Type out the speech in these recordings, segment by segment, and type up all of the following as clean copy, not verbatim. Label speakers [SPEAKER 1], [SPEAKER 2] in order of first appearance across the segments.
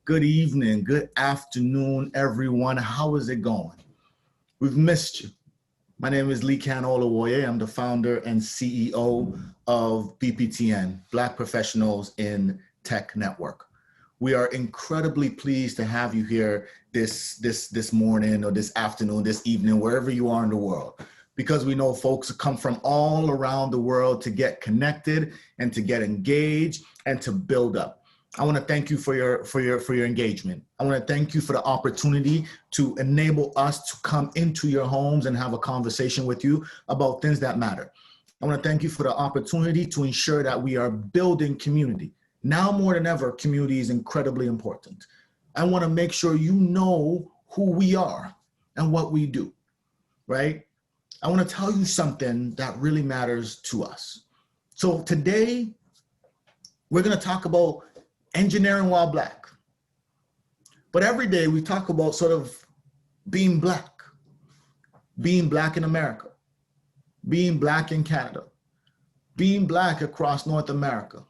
[SPEAKER 1] good evening, good afternoon, everyone. How is it going? We've missed you. My name is Lee Olawoye. I'm the founder and CEO of Bptn, Black Professionals in Tech Network. We are incredibly pleased to have you here this morning or this afternoon, this evening, wherever you are in the world, because we know folks come from all around the world to get connected and to get engaged and to build up. I want to thank you for your engagement. I want to thank you for the opportunity to enable us to come into your homes and have a conversation with you about things that matter. I want to thank you for the opportunity to ensure that we are building community. Now more than ever, community is incredibly important. I want to make sure you know who we are and what we do, right? I want to tell you something that really matters to us. So today, we're going to talk about engineering while Black. But every day we talk about sort of being Black in America, being Black in Canada, being Black across North America.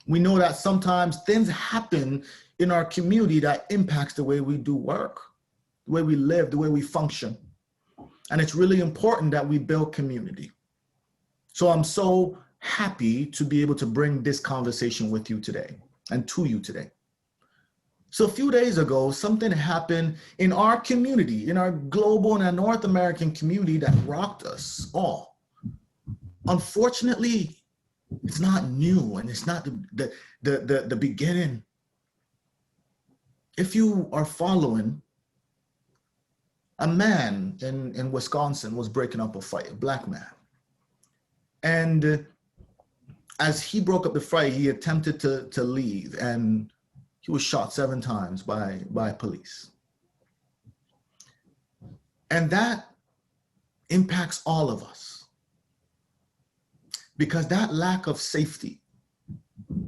[SPEAKER 1] We know that sometimes things happen in our community that impacts the way we do work, the way we live, the way we function. And it's really important that we build community. So I'm so happy to be able to bring this conversation with you today and to you today. So a few days ago, something happened in our community, in our global and our North American community that rocked us all. Unfortunately, it's not new and it's not the beginning. If you are following, a man in Wisconsin was breaking up a fight, a Black man. And as he broke up the fight, he attempted to leave and he was shot 7 times by police. And that impacts all of us because that lack of safety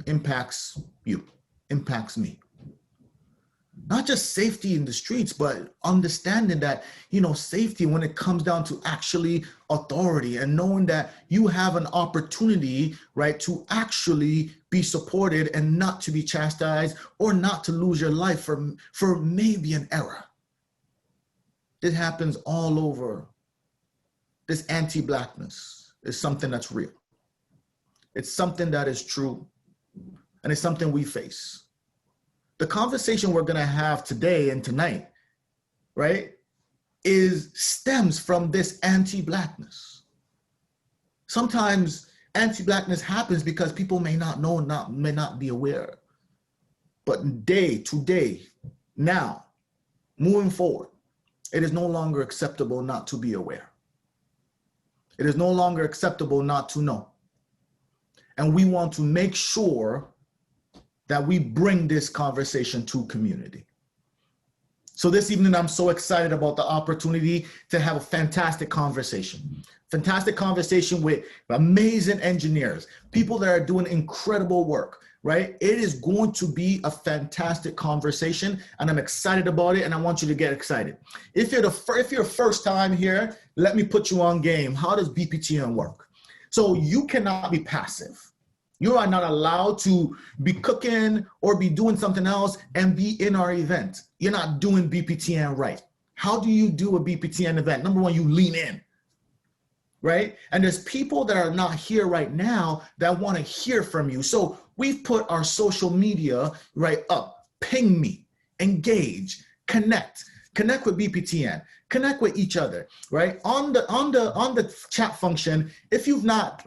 [SPEAKER 1] impacts you, impacts me. Not just safety in the streets, but understanding that, safety when it comes down to actually authority and knowing that you have an opportunity, right, to actually be supported and not to be chastised or not to lose your life for maybe an error. It happens all over. This anti-Blackness is something that's real. It's something that is true, and it's something we face. The conversation we're going to have today and tonight, right, stems from this anti-Blackness. Sometimes anti-Blackness happens because people may not know, may not be aware. But day to day, now, moving forward, it is no longer acceptable not to be aware. It is no longer acceptable not to know. And we want to make sure that we bring this conversation to community. So this evening, I'm so excited about the opportunity to have a fantastic conversation with amazing engineers, people that are doing incredible work, right? It is going to be a fantastic conversation and I'm excited about it and I want you to get excited. If you're first time here, let me put you on game. How does Bptn work? So you cannot be passive. You are not allowed to be cooking or be doing something else and be in our event. You're not doing Bptn right. How do you do a Bptn event? Number one, you lean in, right? And there's people that are not here right now that want to hear from you. So we've put our social media right up. Ping me, engage, connect with Bptn, connect with each other, right? On the chat function, if you've not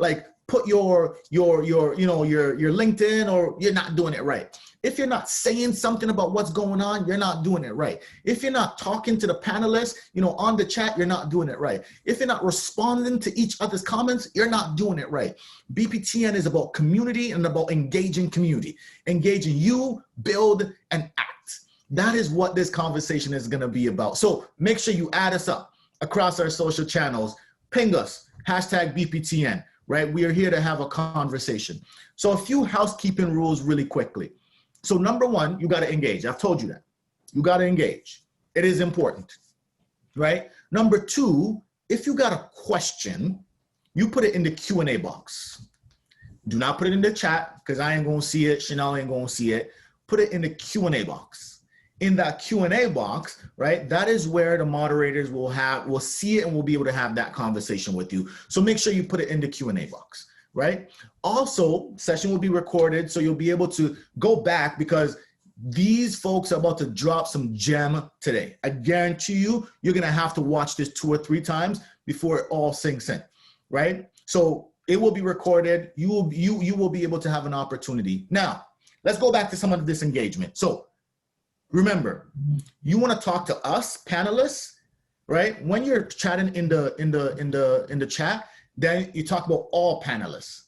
[SPEAKER 1] put your LinkedIn, or you're not doing it right. If you're not saying something about what's going on, you're not doing it right. If you're not talking to the panelists, on the chat, you're not doing it right. If you're not responding to each other's comments, you're not doing it right. Bptn is about community and about engaging community. Engaging you, build, and act. That is what this conversation is gonna be about. So make sure you add us up across our social channels. Ping us, #Bptn. Right? We are here to have a conversation. So a few housekeeping rules really quickly. So number one, you got to engage. I've told you that. You got to engage. It is important, right? Number two, if you got a question, you put it in the Q&A box. Do not put it in the chat because I ain't going to see it. Chanel ain't going to see it. put it in the Q&A box. In that Q&A box, right, that is where the moderators will see it and will be able to have that conversation with you. So make sure you put it in the Q&A box, right? Also, session will be recorded, so you'll be able to go back because these folks are about to drop some gem today. I guarantee you, you're gonna have to watch this 2 or 3 times before it all sinks in, right? So it will be recorded. You will be able to have an opportunity. Now, let's go back to some of this engagement. So remember, you want to talk to us panelists, right? When you're chatting in the chat, then you talk about all panelists.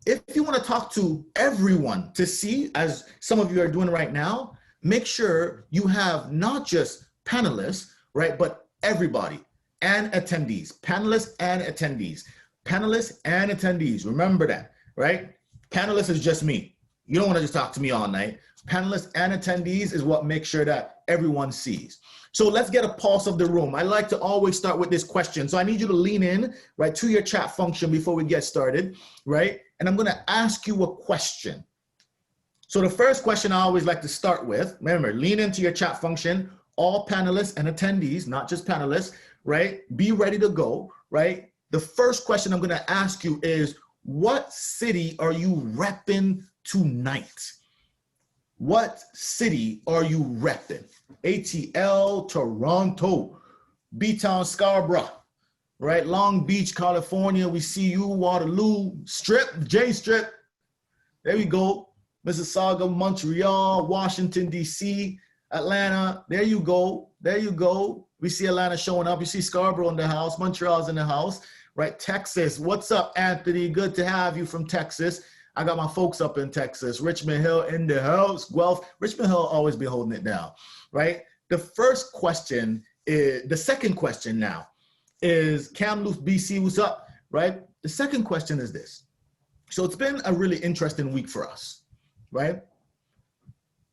[SPEAKER 1] If you want to talk to everyone to see, as some of you are doing right now, make sure you have not just panelists, right, but everybody and attendees, panelists and attendees, panelists and attendees. Remember that, right? Panelists is just me. You don't want to just talk to me all night. Panelists and attendees is what makes sure that everyone sees. So let's get a pulse of the room. I like to always start with this question. So I need you to lean in, right, to your chat function before we get started, right? And I'm going to ask you a question. So the first question I always like to start with, remember, lean into your chat function, all panelists and attendees, not just panelists, right? Be ready to go, right? The first question I'm going to ask you is, what city are you repping tonight? What city are you repping? ATL, Toronto, B-Town, Scarborough, right? Long Beach, California. We see you, Waterloo, Strip, J Strip. There we go. Mississauga, Montreal, Washington, D.C., Atlanta. There you go. There you go. We see Atlanta showing up. You see Scarborough in the house. Montreal's in the house, right? Texas. What's up, Anthony? Good to have you from Texas. I got my folks up in Texas. Richmond Hill in the house. Guelph. Richmond Hill always be holding it down, right? The first question is, the second question now is Kamloops, BC, what's up, right? The second question is this. So it's been a really interesting week for us, right?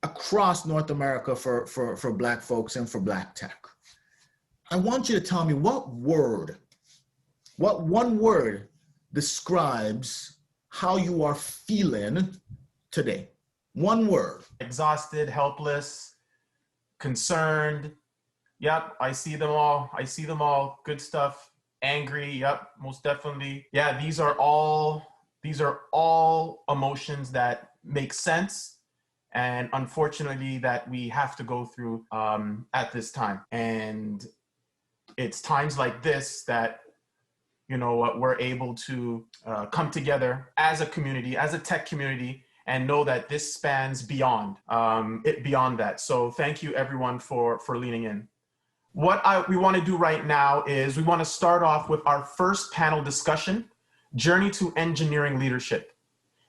[SPEAKER 1] Across North America for Black folks and for Black tech. I want you to tell me what one word describes how you are feeling today. One word.
[SPEAKER 2] Exhausted, helpless, concerned. Yep, I see them all. I see them all. Good stuff. Angry. Yep, most definitely. Yeah, these are all emotions that make sense, and unfortunately that we have to go through at this time. And it's times like this that, you know, we're able to come together as a community, as a tech community, and know that this spans beyond beyond that. So thank you everyone for leaning in. What we want to do right now is we want to start off with our first panel discussion, Journey to Engineering Leadership.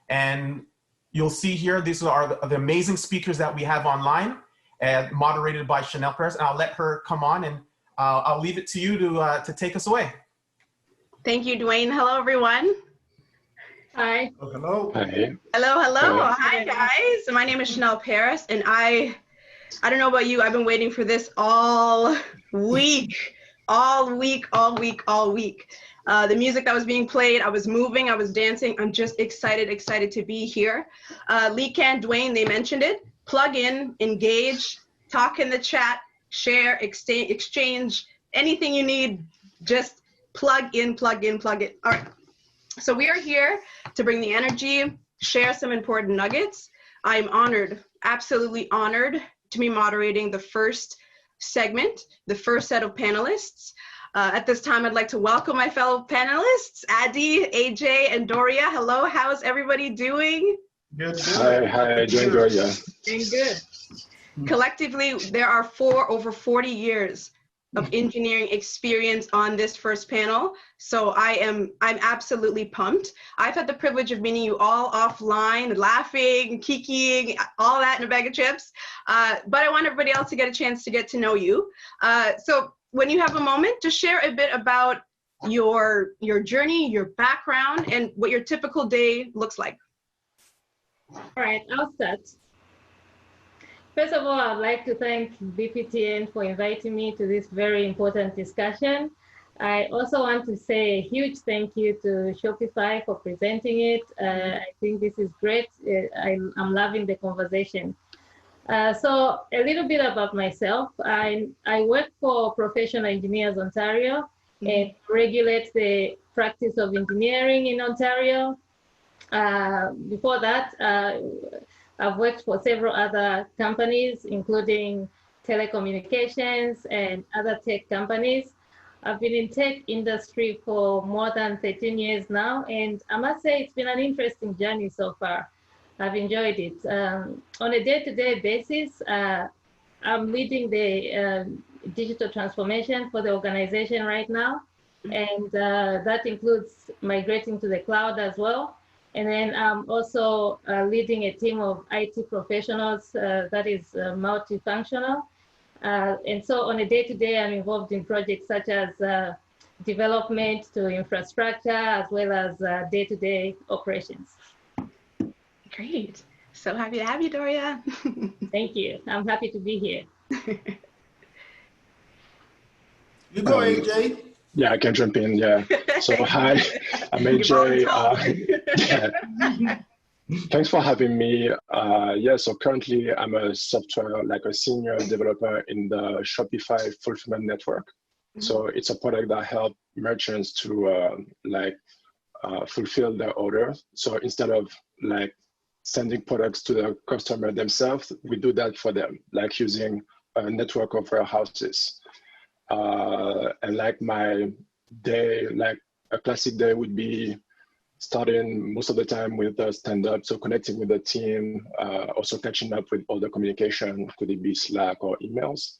[SPEAKER 2] And you'll see here, these are the amazing speakers that we have online, and moderated by Chanel Perez. And I'll let her come on, and I'll leave it to you to take us away.
[SPEAKER 3] Thank you, Dwayne. Hello, everyone.
[SPEAKER 4] Hi.
[SPEAKER 1] Oh, hello.
[SPEAKER 5] Hi.
[SPEAKER 3] Hello, hello. Hi, guys. My name is Chanel Paris, and I don't know about you, I've been waiting for this all week. The music that was being played, I was moving, I was dancing. I'm just excited to be here. Lee Can, Dwayne, they mentioned it. Plug in, engage, talk in the chat, share, exchange, anything you need, just plug in. All right. So we are here to bring the energy, share some important nuggets. I'm honored, absolutely honored to be moderating the first segment, the first set of panelists. At this time, I'd like to welcome my fellow panelists, Adi, AJ, and Doria. Hello, how's everybody doing?
[SPEAKER 1] Good.
[SPEAKER 5] Hi, doing good, yeah.
[SPEAKER 3] Doing good. Collectively, there are over 40 years of engineering experience on this first panel. So I'm absolutely pumped. I've had the privilege of meeting you all offline, laughing, kikiing, all that in a bag of chips. But I want everybody else to get a chance to get to know you. So when you have a moment, to share a bit about your journey, your background, and what your typical day looks like.
[SPEAKER 4] All right, I'll start. First of all, I'd like to thank Bptn for inviting me to this very important discussion. I also want to say a huge thank you to Shopify for presenting it. I think this is great. I'm loving the conversation. So a little bit about myself. I work for Professional Engineers Ontario. It regulates the practice of engineering in Ontario. Before that, I've worked for several other companies, including telecommunications and other tech companies. I've been in tech industry for more than 13 years now, and I must say it's been an interesting journey so far. I've enjoyed it. On a day-to-day basis, I'm leading the digital transformation for the organization right now, and that includes migrating to the cloud as well. And then I'm also leading a team of IT professionals that is multifunctional. And so on a day-to-day, I'm involved in projects such as development to infrastructure, as well as day-to-day operations.
[SPEAKER 3] Great. So happy to have you, Doria.
[SPEAKER 4] Thank you. I'm happy to be here.
[SPEAKER 2] You go, AJ.
[SPEAKER 5] Yeah, I can jump in. Yeah. So hi, I'm AJ. Yeah. Thanks for having me. Yeah, so currently I'm a software, like a senior developer in the Shopify fulfillment network. So it's a product that helps merchants to fulfill their orders. So instead of like sending products to the customer themselves, we do that for them, like using a network of warehouses. And like my day, like a classic day would be starting most of the time with stand-up, so connecting with the team, also catching up with all the communication, could it be Slack or emails.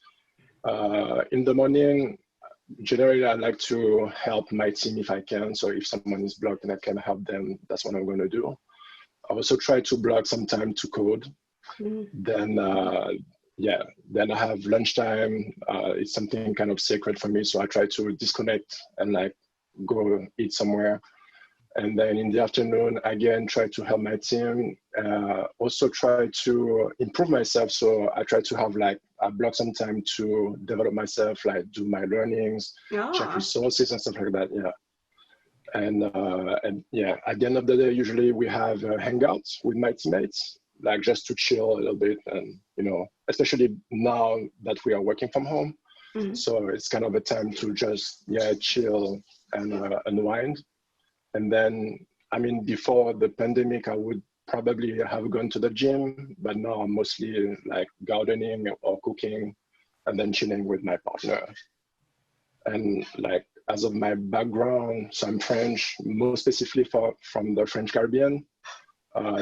[SPEAKER 5] In the morning, generally I like to help my team if I can, so if someone is blocked and I can help them, that's what I'm going to do. I also try to block some time to code. Then then I have lunchtime. It's something kind of sacred for me, so I try to disconnect and like go eat somewhere. And then in the afternoon, again, try to help my team. Also try to improve myself. So I try to have like, I block some time to develop myself, like do my learnings, check resources and stuff like that, yeah. And yeah, at the end of the day, usually we have hangouts with my teammates, like just to chill a little bit. And, you know, especially now that we are working from home. So it's kind of a time to just, yeah, chill and unwind. And then, I mean, before the pandemic, I would probably have gone to the gym, but now I'm mostly like gardening or cooking and then chilling with my partner. And like, as of my background, so I'm French, more specifically from the French Caribbean.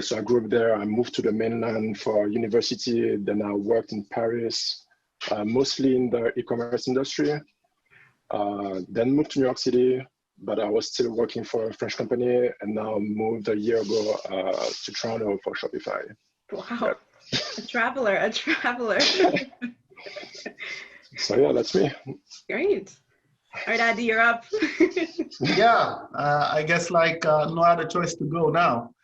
[SPEAKER 5] So I grew up there, I moved to the mainland for university, then I worked in Paris, mostly in the e-commerce industry. Then moved to New York City, but I was still working for a French company, and now moved a year ago to Toronto for Shopify.
[SPEAKER 3] Wow, a traveler.
[SPEAKER 5] So yeah, that's me.
[SPEAKER 3] Great. All right, Adi, you're up.
[SPEAKER 1] Yeah, I guess like no other choice to go now.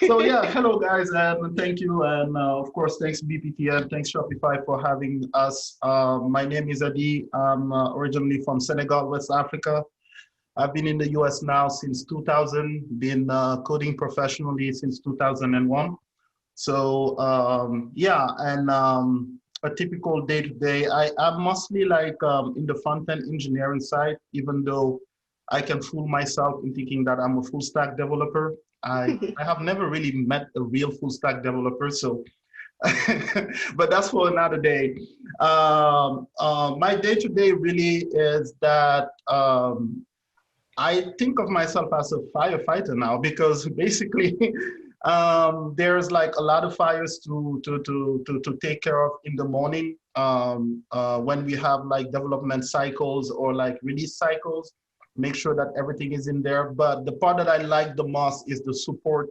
[SPEAKER 1] So yeah, hello guys, and thank you, and of course thanks Bptn, thanks Shopify for having us. My name is Adi. I'm originally from Senegal, West Africa. I've been in the US now since 2000, been coding professionally since 2001. So yeah, and a typical day-to-day, I'm mostly like in the front-end engineering side, even though I can fool myself in thinking that I'm a full-stack developer. I have never really met a real full-stack developer, so, but that's for another day. My day-to-day really is that I think of myself as a firefighter now, because basically there's like a lot of fires to take care of in the morning when we have like development cycles or like release cycles, make sure that everything is in there. But the part that I like the most is the support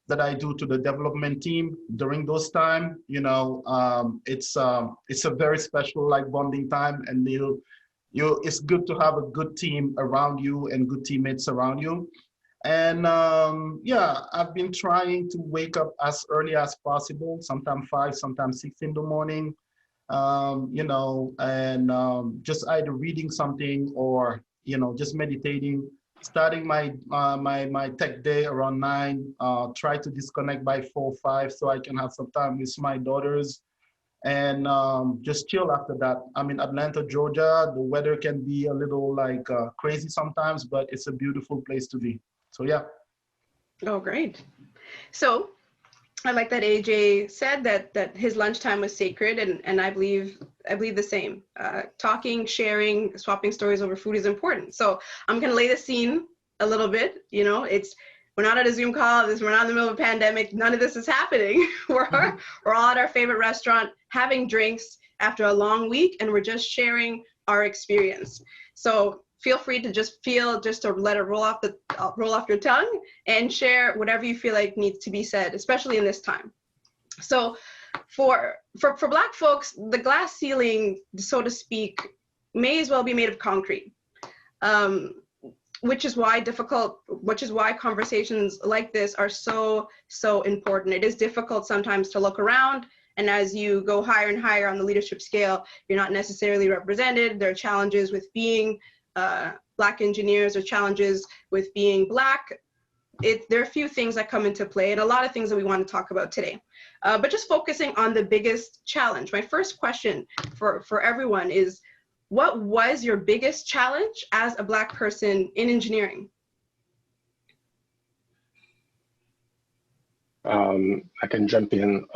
[SPEAKER 1] that I do to the development team during those time. You know, it's a very special like bonding time, and it's good to have a good team around you and good teammates around you. And yeah, I've been trying to wake up as early as possible, sometimes 5, sometimes 6 in the morning, you know, and just either reading something or, you know, just meditating, starting my my tech day around 9, try to disconnect by 4 or 5 so I can have some time with my daughters.
[SPEAKER 6] and just chill after that. I'm in Atlanta, Georgia. The weather can be a little like crazy sometimes, but it's a beautiful place to be. So yeah.
[SPEAKER 3] Oh, great. So I like that AJ said that his lunchtime was sacred, and I believe the same. Talking, sharing, swapping stories over food is important. So I'm gonna lay the scene a little bit. You know, we're not at a Zoom call. We're not in the middle of a pandemic. None of this is happening. We're all at our favorite restaurant having drinks after a long week, and we're just sharing our experience. So feel free to just let it roll off your tongue and share whatever you feel like needs to be said, especially in this time. So for Black folks, the glass ceiling, so to speak, may as well be made of concrete. Which is why conversations like this are so important. It is difficult sometimes to look around, and as you go higher and higher on the leadership scale, you're not necessarily represented. There are challenges with being Black engineers, or challenges with being Black. There are a few things that come into play, and a lot of things that we want to talk about today. But just focusing on the biggest challenge, my first question for everyone is, what was your biggest challenge as a Black person in engineering?
[SPEAKER 5] I can jump in.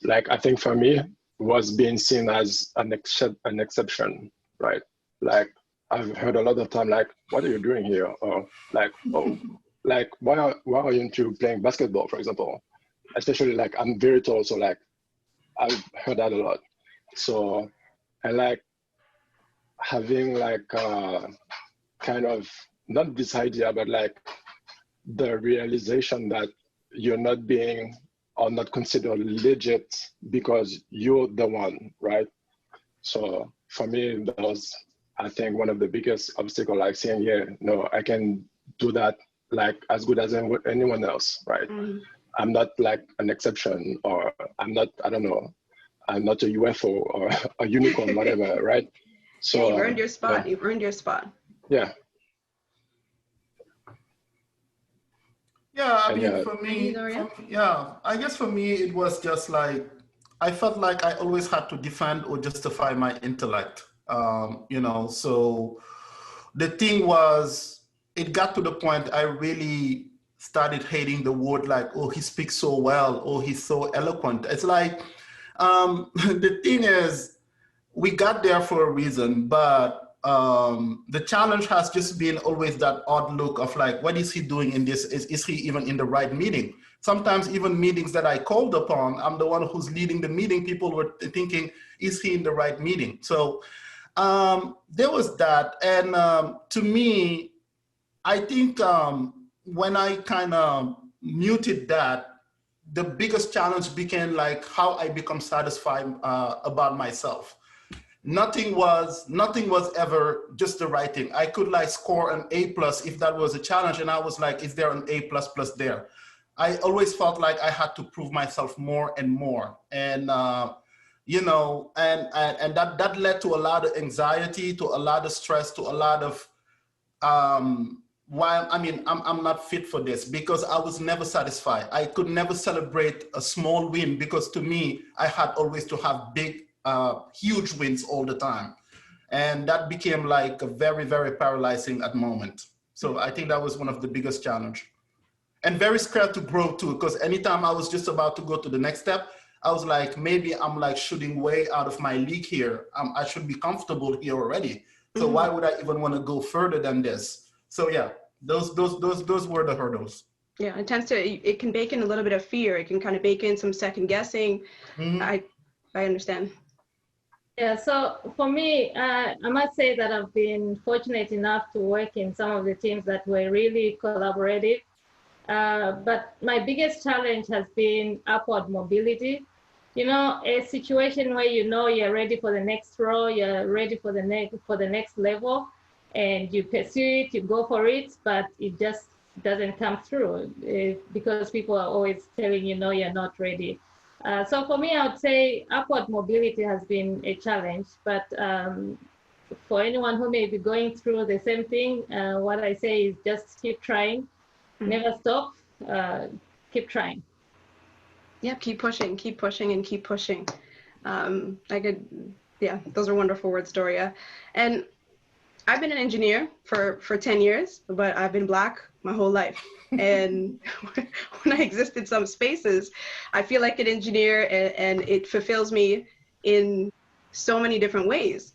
[SPEAKER 5] Like, I think for me, was being seen as an exception, right? Like, I've heard a lot of time, like, what are you doing here? Or like, oh, like, why are you into playing basketball, for example? Especially, like, I'm very tall, so like, I've heard that a lot. So, and like, having like kind of, not this idea, but like the realization that you're not being or not considered legit because you're the one, right? So for me, that was, I think, one of the biggest obstacles, like saying, yeah, no, I can do that like as good as anyone else, right? Mm-hmm. I'm not like an exception, or I'm not, I don't know, I'm not a UFO or a unicorn, whatever, right? So
[SPEAKER 3] yeah, you've earned your spot.
[SPEAKER 5] Yeah.
[SPEAKER 3] You've earned your spot.
[SPEAKER 5] Yeah.
[SPEAKER 6] Yeah, I mean, for me, I guess for me, it was just like, I felt like I always had to defend or justify my intellect, you know, so the thing was, it got to the point I really started hating the word, like, oh, he speaks so well, oh, he's so eloquent. It's like, the thing is, we got there for a reason, but the challenge has just been always that odd look of like, what is he doing in this? Is he even in the right meeting? Sometimes even meetings that I called upon, I'm the one who's leading the meeting. People were thinking, is he in the right meeting? So there was that. And to me, I think when I kind of muted that, the biggest challenge became like how I become satisfied about myself. Nothing was ever just the right thing. I could like score an A+ if that was a challenge, and I was like, is there an A++ there? I always felt like I had to prove myself more and more, and you know, and that led to a lot of anxiety, to a lot of stress, to a lot of why, I mean, I'm not fit for this, because I was never satisfied. I could never celebrate a small win, because to me, I had always to have big, huge wins all the time. And that became like a very, very paralyzing at the moment. So I think that was one of the biggest challenge. And very scared to grow too, because anytime I was just about to go to the next step, I was like, maybe I'm like shooting way out of my league here. I should be comfortable here already. So why would I even want to go further than this? So yeah, those were the hurdles.
[SPEAKER 3] Yeah, it can bake in a little bit of fear. It can kind of bake in some second guessing. I understand.
[SPEAKER 4] Yeah, so for me, I must say that I've been fortunate enough to work in some of the teams that were really collaborative. But my biggest challenge has been upward mobility. You know, a situation where you know you're ready for the next role, you're ready for the next level, and you pursue it, you go for it, but it just doesn't come through because people are always telling you, no, you're not ready. So for me, I would say upward mobility has been a challenge, but for anyone who may be going through the same thing, what I say is just keep trying, never stop, keep trying.
[SPEAKER 3] Yeah, keep pushing, and keep pushing. Yeah, those are wonderful words, Doria. And I've been an engineer for 10 years, but I've been Black my whole life. And when I exist in some spaces, I feel like an engineer, and it fulfills me in so many different ways.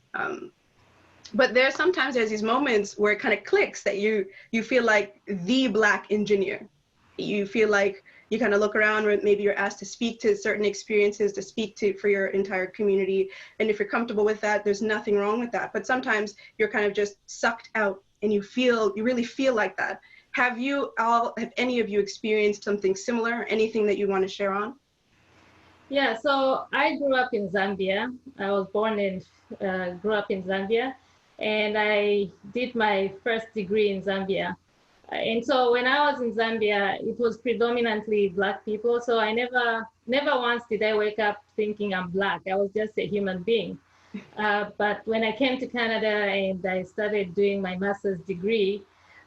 [SPEAKER 3] But sometimes there's these moments where it kind of clicks that you feel like the Black engineer. You feel like you kind of look around, or maybe you're asked to speak to certain experiences, to speak to for your entire community. And if you're comfortable with that, there's nothing wrong with that. But sometimes you're kind of just sucked out, and you really feel like that. Have any of you experienced something similar? Anything that you want to share on?
[SPEAKER 4] Yeah, so I grew up in Zambia. I was born and grew up in Zambia, and I did my first degree in Zambia. And so when I was in Zambia, it was predominantly Black people. So I never once did I wake up thinking I'm Black. I was just a human being. But when I came to Canada and I started doing my master's degree,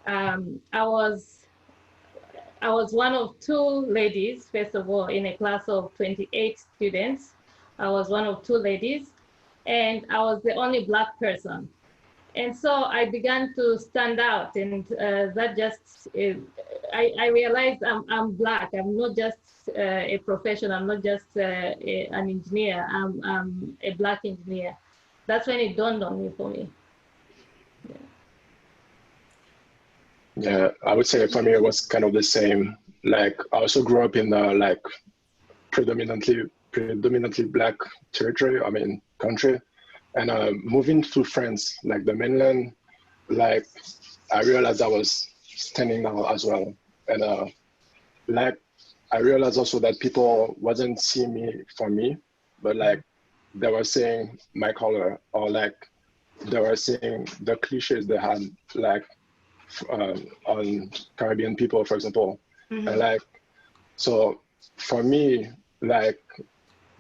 [SPEAKER 4] I was one of 2 ladies, first of all, in a class of 28 students. I was one of 2 ladies, and I was the only Black person. And so I began to stand out, and that just, I realized I'm Black. I'm not just a professional. I'm not just an engineer. I'm a Black engineer. That's when it dawned on me for me.
[SPEAKER 5] Yeah, I would say for me it was kind of the same. Like I also grew up in like predominantly Black territory, country. And moving to France, like the mainland, like I realized I was standing out as well. And like I realized also that people wasn't seeing me for me, but like they were saying my color, or like they were saying the cliches they had, like on Caribbean people, for example. Mm-hmm. And like, so for me, like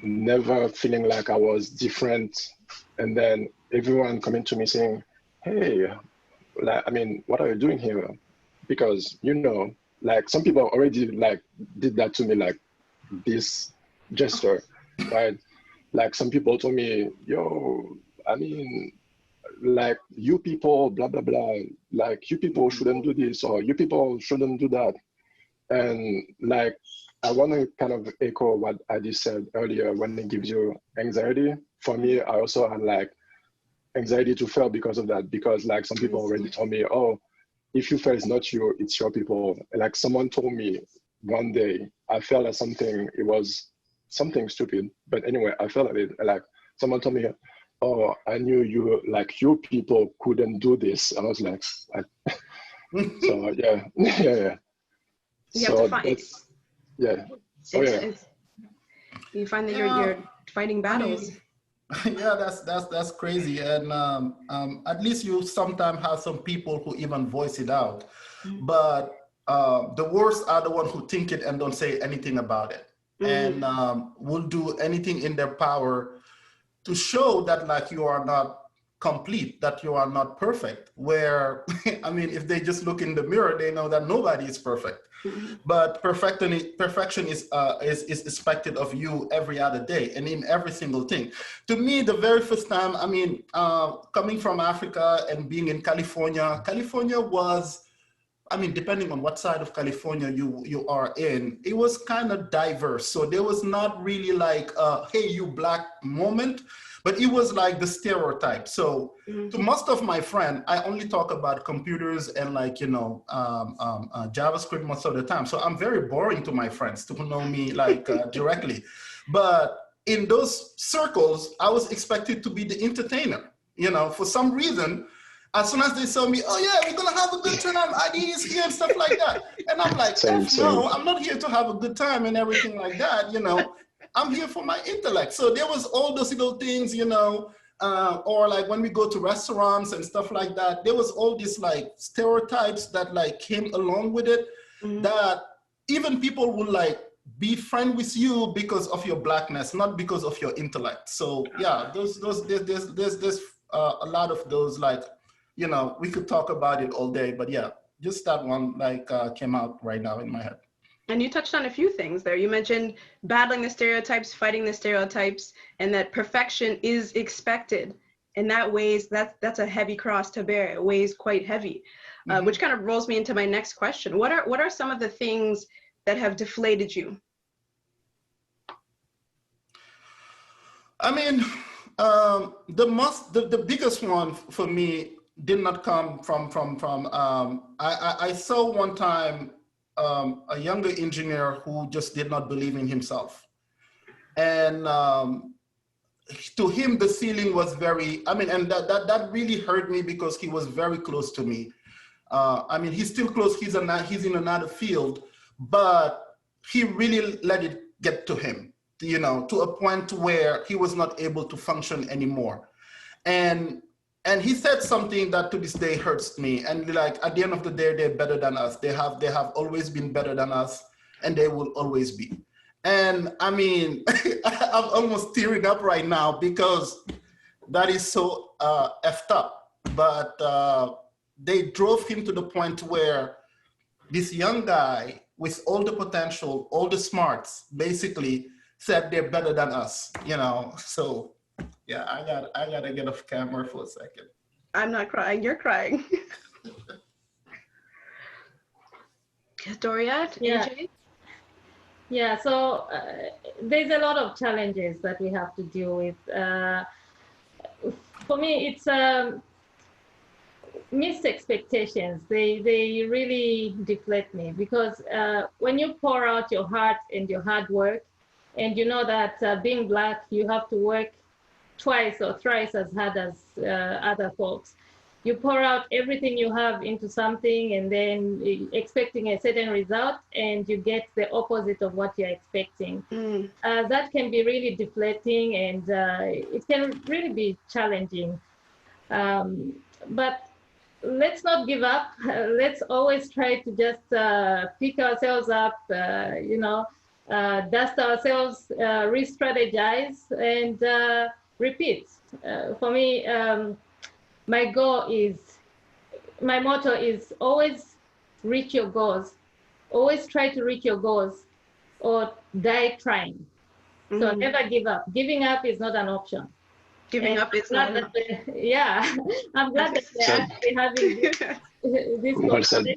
[SPEAKER 5] never feeling like I was different, and then everyone coming to me saying, hey, like, what are you doing here? Because, like some people already like did that to me, like this gesture, right? Like some people told me, yo, like you people, blah, blah, blah, like you people shouldn't do this, or you people shouldn't do that. And like, I want to kind of echo what Adi said earlier, when it gives you anxiety. For me, I also had like anxiety to fail because of that, because like some people already told me, oh, if you fail, it's not you, it's your people. And like someone told me one day, I felt at something, it was something stupid, but anyway, I felt at it. And like someone told me, oh, I knew you, like you people couldn't do this. I was like, so yeah.
[SPEAKER 3] You have to find.
[SPEAKER 5] Yeah.
[SPEAKER 3] You find that you're fighting battles.
[SPEAKER 6] Yeah, that's crazy. And at least you sometimes have some people who even voice it out. Mm-hmm. But the worst are the ones who think it and don't say anything about it. Mm-hmm. And will do anything in their power to show that like you are not complete, that you are not perfect. Where, if they just look in the mirror, they know that nobody is perfect. Mm-hmm. But perfection is expected of you every other day and in every single thing. To me, the very first time, coming from Africa and being in California was, depending on what side of California you are in, it was kind of diverse. So there was not really like a, hey, you Black moment, but it was like the stereotype. So to most of my friends, I only talk about computers and like, JavaScript most of the time. So I'm very boring to my friends to know me like directly. But in those circles, I was expected to be the entertainer, for some reason. As soon as they saw me, oh yeah, we're gonna have a good time, ID is here and stuff like that. And I'm like, no, I'm not here to have a good time and everything like that, I'm here for my intellect. So there was all those little things, or like when we go to restaurants and stuff like that, there was all these like stereotypes that like came along with it, that even people would like be friend with you because of your Blackness, not because of your intellect. So yeah, there's a lot of those, like, we could talk about it all day, but yeah, just that one like came out right now in my head.
[SPEAKER 3] And you touched on a few things there. You mentioned battling the stereotypes, fighting the stereotypes, and that perfection is expected. And that weighs, that's a heavy cross to bear. It weighs quite heavy, which kind of rolls me into my next question. What are some of the things that have deflated you?
[SPEAKER 6] I mean, the biggest one for me did not come from I saw one time a younger engineer who just did not believe in himself. And to him, the ceiling was very, I mean, and that really hurt me because he was very close to me. I mean, he's still close, he's in another field, but he really let it get to him, you know, to a point where he was not able to function anymore. And he said something that to this day hurts me. And like, at the end of the day, they're better than us. They have always been better than us, and they will always be. And I mean, I'm almost tearing up right now because that is so effed up. But they drove him to the point where this young guy with all the potential, all the smarts, basically said they're better than us, you know? So yeah, I gotta get off camera for a second.
[SPEAKER 3] I'm not crying, you're crying. Doriette,
[SPEAKER 4] Yeah.
[SPEAKER 3] AJ?
[SPEAKER 4] Yeah, so there's a lot of challenges that we have to deal with. For me, it's missed expectations. They really deflate me because when you pour out your heart and your hard work, and you know that being Black, you have to work twice or thrice as hard as other folks. You pour out everything you have into something and then expecting a certain result, and you get the opposite of what you're expecting. That can be really deflating, and it can really be challenging. But let's not give up. Let's always try to just pick ourselves up, you know, dust ourselves, re-strategize, and repeat. For me, my motto is always reach your goals. Always try to reach your goals or die trying. So never give up. Giving up is not an option.
[SPEAKER 3] Giving up is not an option.
[SPEAKER 4] Yeah, I'm glad that we're actually having this conversation.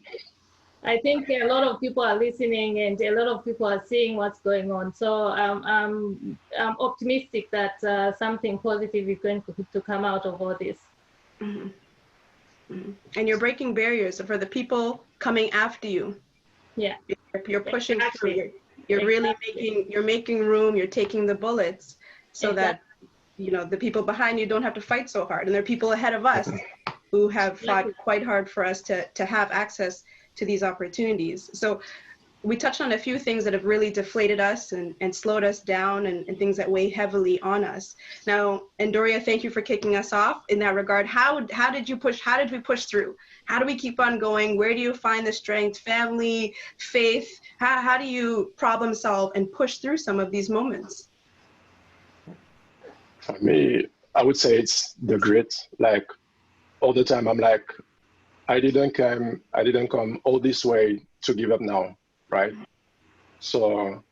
[SPEAKER 4] I think a lot of people are listening and a lot of people are seeing what's going on. So I'm optimistic that something positive is going to come out of all this.
[SPEAKER 3] And you're breaking barriers for the people coming after you.
[SPEAKER 4] Yeah,
[SPEAKER 3] you're pushing through. You're really making room. You're taking the bullets so that, you know, the people behind you don't have to fight so hard. And there are people ahead of us who have fought quite hard for us to have access to these opportunities. So we touched on a few things that have really deflated us and slowed us down and things that weigh heavily on us. Now, and Doria, thank you for kicking us off in that regard. How did we push through? How do we keep on going? Where do you find the strength, family, faith? How do you problem solve and push through some of these moments?
[SPEAKER 5] For me, I would say it's the grit. Like all the time, I'm like, I didn't come all this way to give up now, right? So,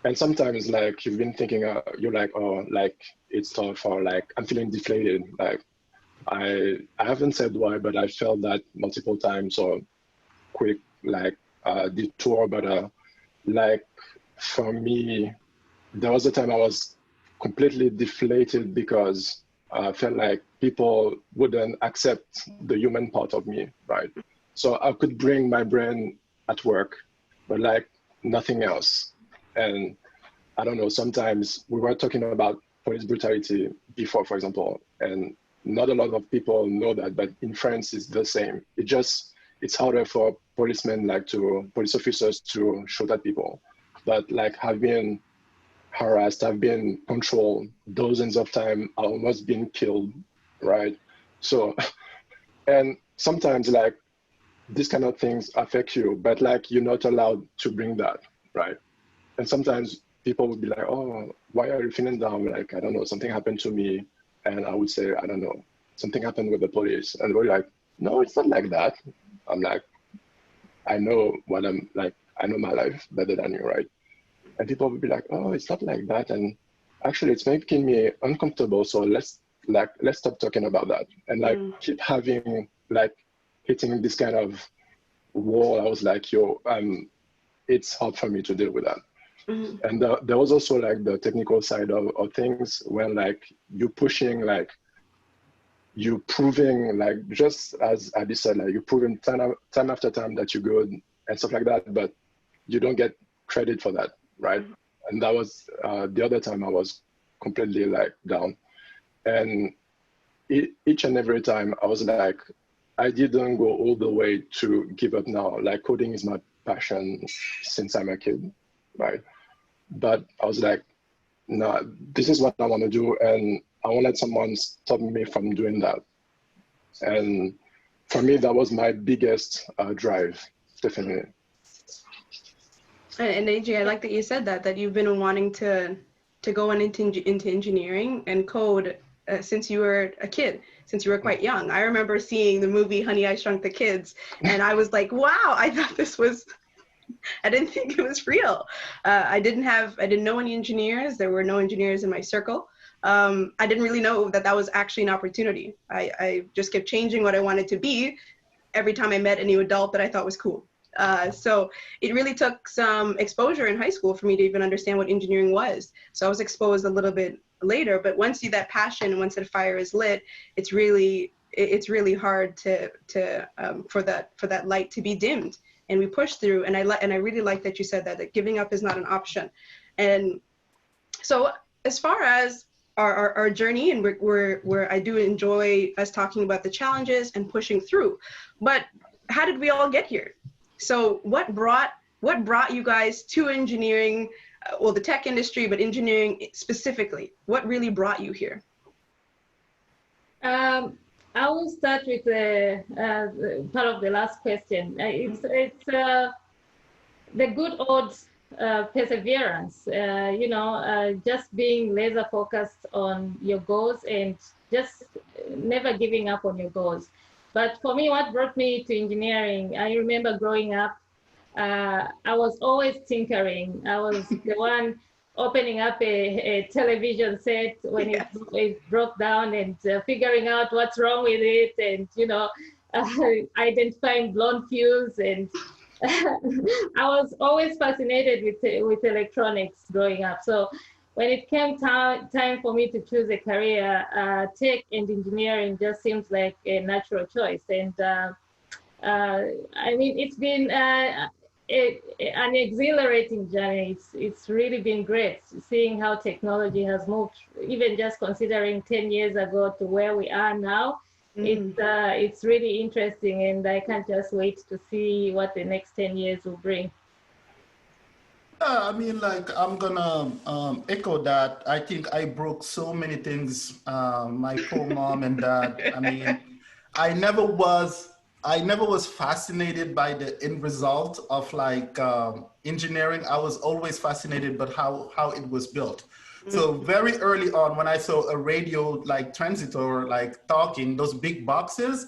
[SPEAKER 5] and sometimes like you've been thinking, you're like, oh, like it's tough, or like I'm feeling deflated. Like I haven't said why, but I felt that multiple times, or quick like detour. But like for me, there was a time I was completely deflated because I felt like people wouldn't accept the human part of me, right? So I could bring my brain at work, but like nothing else. And I don't know, sometimes we were talking about police brutality before, for example, and not a lot of people know that, but in France it's the same. It's harder for police officers to shoot at people. But like I've been harassed, I've been controlled dozens of times, I've almost been killed, right? So, and sometimes like these kind of things affect you, but like you're not allowed to bring that, right? And sometimes people would be like, oh, why are you feeling down? Like, I don't know, something happened to me. And I would say, I don't know, something happened with the police. And we're like, no, it's not like that. I'm like, I know what I'm like, I know my life better than you, right? And people will be like, oh, it's not like that. And actually it's making me uncomfortable. So let's stop talking about that. And like keep having like hitting this kind of wall. I was like, yo, it's hard for me to deal with that. And there was also like the technical side of things when like you pushing, like you proving, like just as Abby said, like you're proving time after time that you're good and stuff like that, but you don't get credit for that, right? And that was the other time I was completely like down. And each and every time I was like, I didn't go all the way to give up now. Like coding is my passion since I'm a kid, right? But I was like, nah, this is what I want to do. And I won't let someone stop me from doing that. And for me, that was my biggest drive, definitely.
[SPEAKER 3] And AJ, I like that you said that you've been wanting to go into engineering and code since you were a kid, since you were quite young. I remember seeing the movie Honey, I Shrunk the Kids, and I was like, wow, I thought this was, I didn't think it was real. I didn't know any engineers. There were no engineers in my circle. I didn't really know that was actually an opportunity. I just kept changing what I wanted to be every time I met a new adult that I thought was cool. So it really took some exposure in high school for me to even understand what engineering was. So I was exposed a little bit later, but once that passion, once that fire is lit, it's really hard for that light to be dimmed. And we push through, and I really like that you said that giving up is not an option. And so as far as our journey, and where I do enjoy us talking about the challenges and pushing through, but how did we all get here? So what brought you guys to engineering, well, the tech industry, but engineering specifically? What really brought you here?
[SPEAKER 4] I will start with the part of the last question. It's the good old perseverance, just being laser focused on your goals and just never giving up on your goals. But for me, what brought me to engineering, I remember growing up, I was always tinkering. I was the one opening up a television set when it broke down and figuring out what's wrong with it, and identifying blown fuse. And I was always fascinated with electronics growing up. So when it came time for me to choose a career, tech and engineering just seems like a natural choice. And I mean, it's been an exhilarating journey. It's really been great seeing how technology has moved, even just considering 10 years ago to where we are now. It's really interesting, and I can't just wait to see what the next 10 years will bring.
[SPEAKER 6] I mean, like, I'm gonna echo that. I think I broke so many things. My poor mom and dad. I mean, I never was fascinated by the end result of like engineering. I was always fascinated by how it was built. So very early on, when I saw a radio like transistor like talking, those big boxes,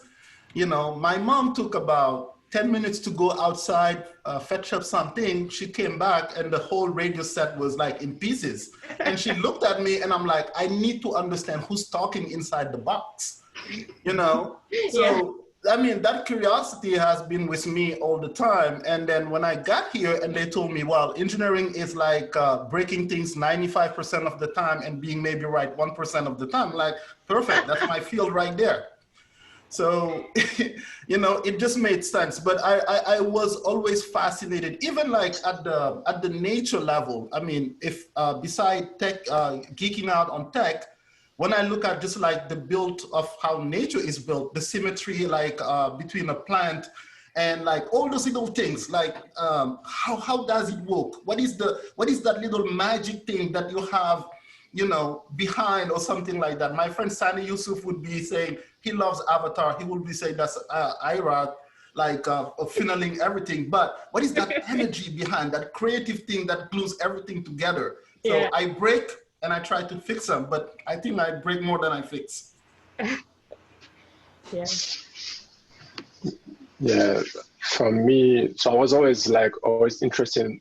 [SPEAKER 6] my mom took about 10 minutes to go outside, fetch up something. She came back and the whole radio set was like in pieces. And she looked at me and I'm like, I need to understand who's talking inside the box, So, I mean, that curiosity has been with me all the time. And then when I got here and they told me, well, engineering is like breaking things 95% of the time and being maybe right 1% of the time, like, perfect, that's my field right there. So, it just made sense. But I was always fascinated, even like at the nature level. I mean, if beside tech, geeking out on tech, when I look at just like the build of how nature is built, the symmetry like between a plant and like all those little things, like how does it work? What is that little magic thing that you have, behind or something like that? My friend Sani Yusuf would be saying he loves Avatar. He would be saying that's Ira, like funneling everything. But what is that energy behind that creative thing that glues everything together? So I break and I try to fix them, but I think I break more than I fix.
[SPEAKER 5] Yeah, For me, so I was always interested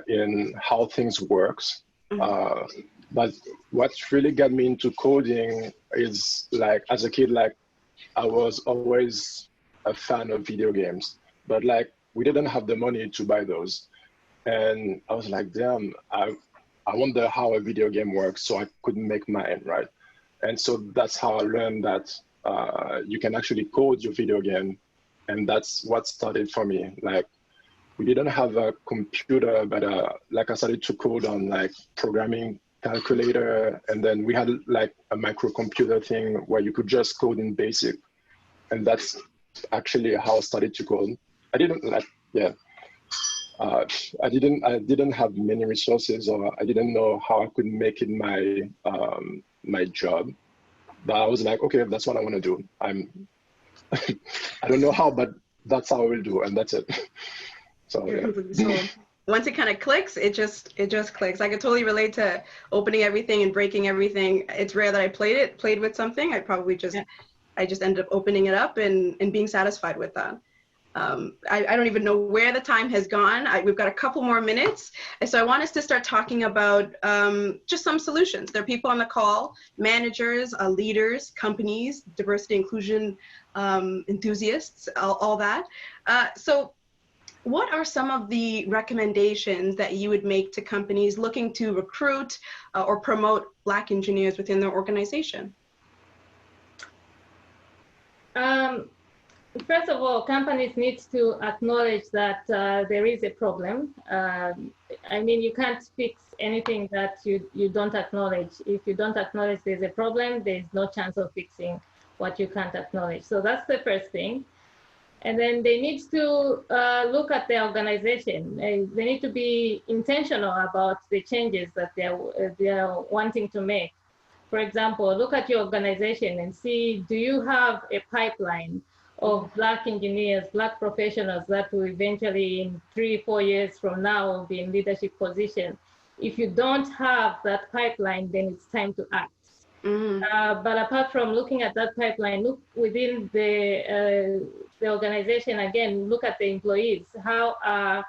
[SPEAKER 5] in how things works. But what really got me into coding is like, as a kid, like I was always a fan of video games, but like we didn't have the money to buy those. And I was like, damn, I wonder how a video game works, so I could make mine, right? And so that's how I learned that you can actually code your video game. And that's what started for me. Like, we didn't have a computer, but like I started to code on like programming calculator, and then we had like a microcomputer thing where you could just code in BASIC, and that's actually how I started to code. I didn't I didn't have many resources, or I didn't know how I could make it my my job, but I was like, okay, that's what I want to do. I don't know how, but that's how I will do, and that's it. So yeah.
[SPEAKER 3] Once it kind of clicks, it just clicks. I could totally relate to opening everything and breaking everything. It's rare that I played with something. I probably just ended up opening it up and being satisfied with that. I don't even know where the time has gone. We've got a couple more minutes. And so I want us to start talking about just some solutions. There are people on the call, managers, leaders, companies, diversity, inclusion, enthusiasts, all that. So what are some of the recommendations that you would make to companies looking to recruit or promote Black engineers within their organization?
[SPEAKER 4] First of all, companies need to acknowledge that there is a problem. I mean, you can't fix anything that you don't acknowledge. If you don't acknowledge there's a problem, there's no chance of fixing what you can't acknowledge. So that's the first thing. And then they need to look at their organization. They need to be intentional about the changes that they're wanting to make. For example, look at your organization and see, do you have a pipeline of Black engineers, Black professionals that will eventually in 3-4 years from now be in leadership position? If you don't have that pipeline, then it's time to act. But apart from looking at that pipeline, look within the organization again, look at the employees. How are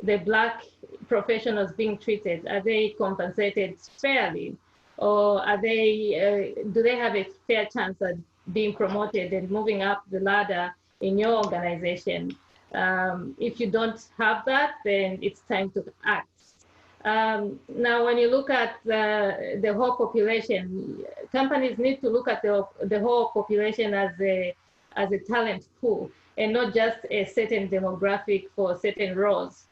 [SPEAKER 4] the Black professionals being treated? Are they compensated fairly? Or are they, do they have a fair chance at being promoted and moving up the ladder in your organization? If you don't have that, then it's time to act. Now, when you look at the whole population, companies need to look at the whole population as a talent pool and not just a certain demographic for certain roles.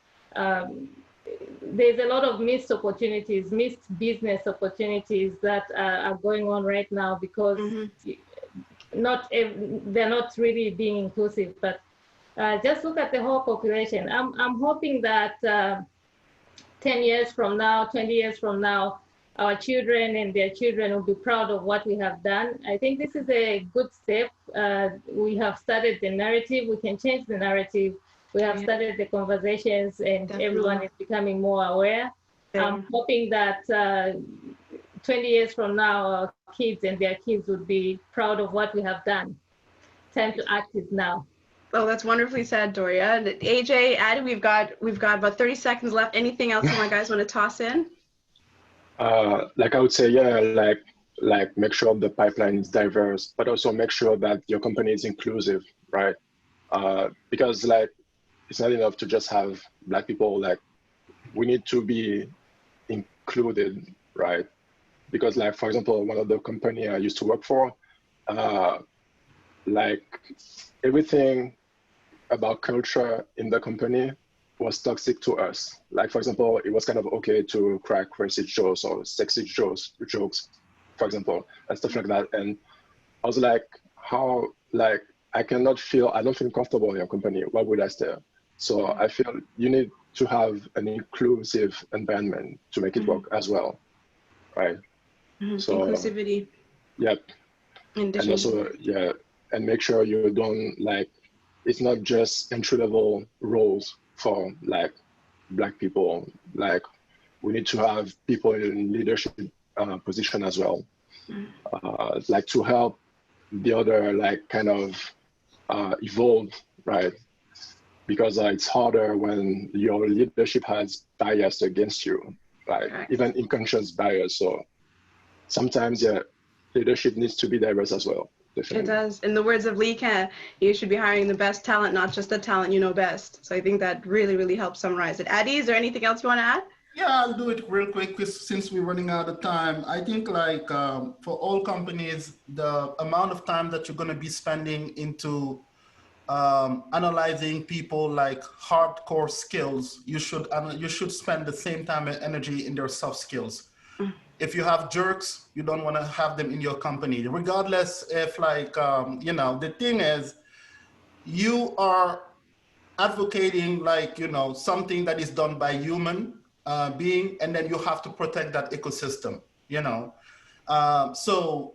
[SPEAKER 4] There's a lot of missed opportunities, missed business opportunities that are going on right now because they're not really being inclusive. But just look at the whole population. I'm hoping that 10 years from now, 20 years from now, our children and their children will be proud of what we have done. I think this is a good step. We have started the narrative. We can change the narrative. We have started the conversations, and everyone is becoming more aware. I'm hoping that 20 years from now, our kids and their kids would be proud of what we have done. Time to act is now.
[SPEAKER 3] Oh, that's wonderfully said, Doria. AJ, Adi, we've got about 30 seconds left. Anything else you guys want to toss in?
[SPEAKER 5] Like I would say, yeah, like make sure the pipeline is diverse, but also make sure that your company is inclusive, right? Because like it's not enough to just have Black people. Like we need to be included, right? Because like for example, one of the company I used to work for, like everything about culture in the company was toxic to us. Like, for example, it was kind of okay to crack racist jokes or sexist jokes, for example, and stuff like that. And I was like, how, like, I don't feel comfortable in your company. Why would I stay? So I feel you need to have an inclusive environment to make it work as well, right? So
[SPEAKER 3] inclusivity.
[SPEAKER 5] Yep. And also, yeah, and make sure you don't like, it's not just entry-level roles for like Black people. Like we need to have people in leadership position as well, like to help the other like kind of evolve, right? because it's harder when your leadership has bias against you, like even unconscious bias. So sometimes, yeah, leadership needs to be diverse as well. Definitely.
[SPEAKER 3] It does. In the words of Lee Can, you should be hiring the best talent, not just the talent you know best. So I think that really, really helps summarize it. Addy, is there anything else you want to add?
[SPEAKER 6] Yeah, I'll do it real quick since we're running out of time. I think like for all companies, the amount of time that you're going to be spending into analyzing people like hardcore skills, you should spend the same time and energy in their soft skills. If you have jerks, you don't want to have them in your company, regardless if like, you know, the thing is, you are advocating like, you know, something that is done by human being, and then you have to protect that ecosystem, you know. So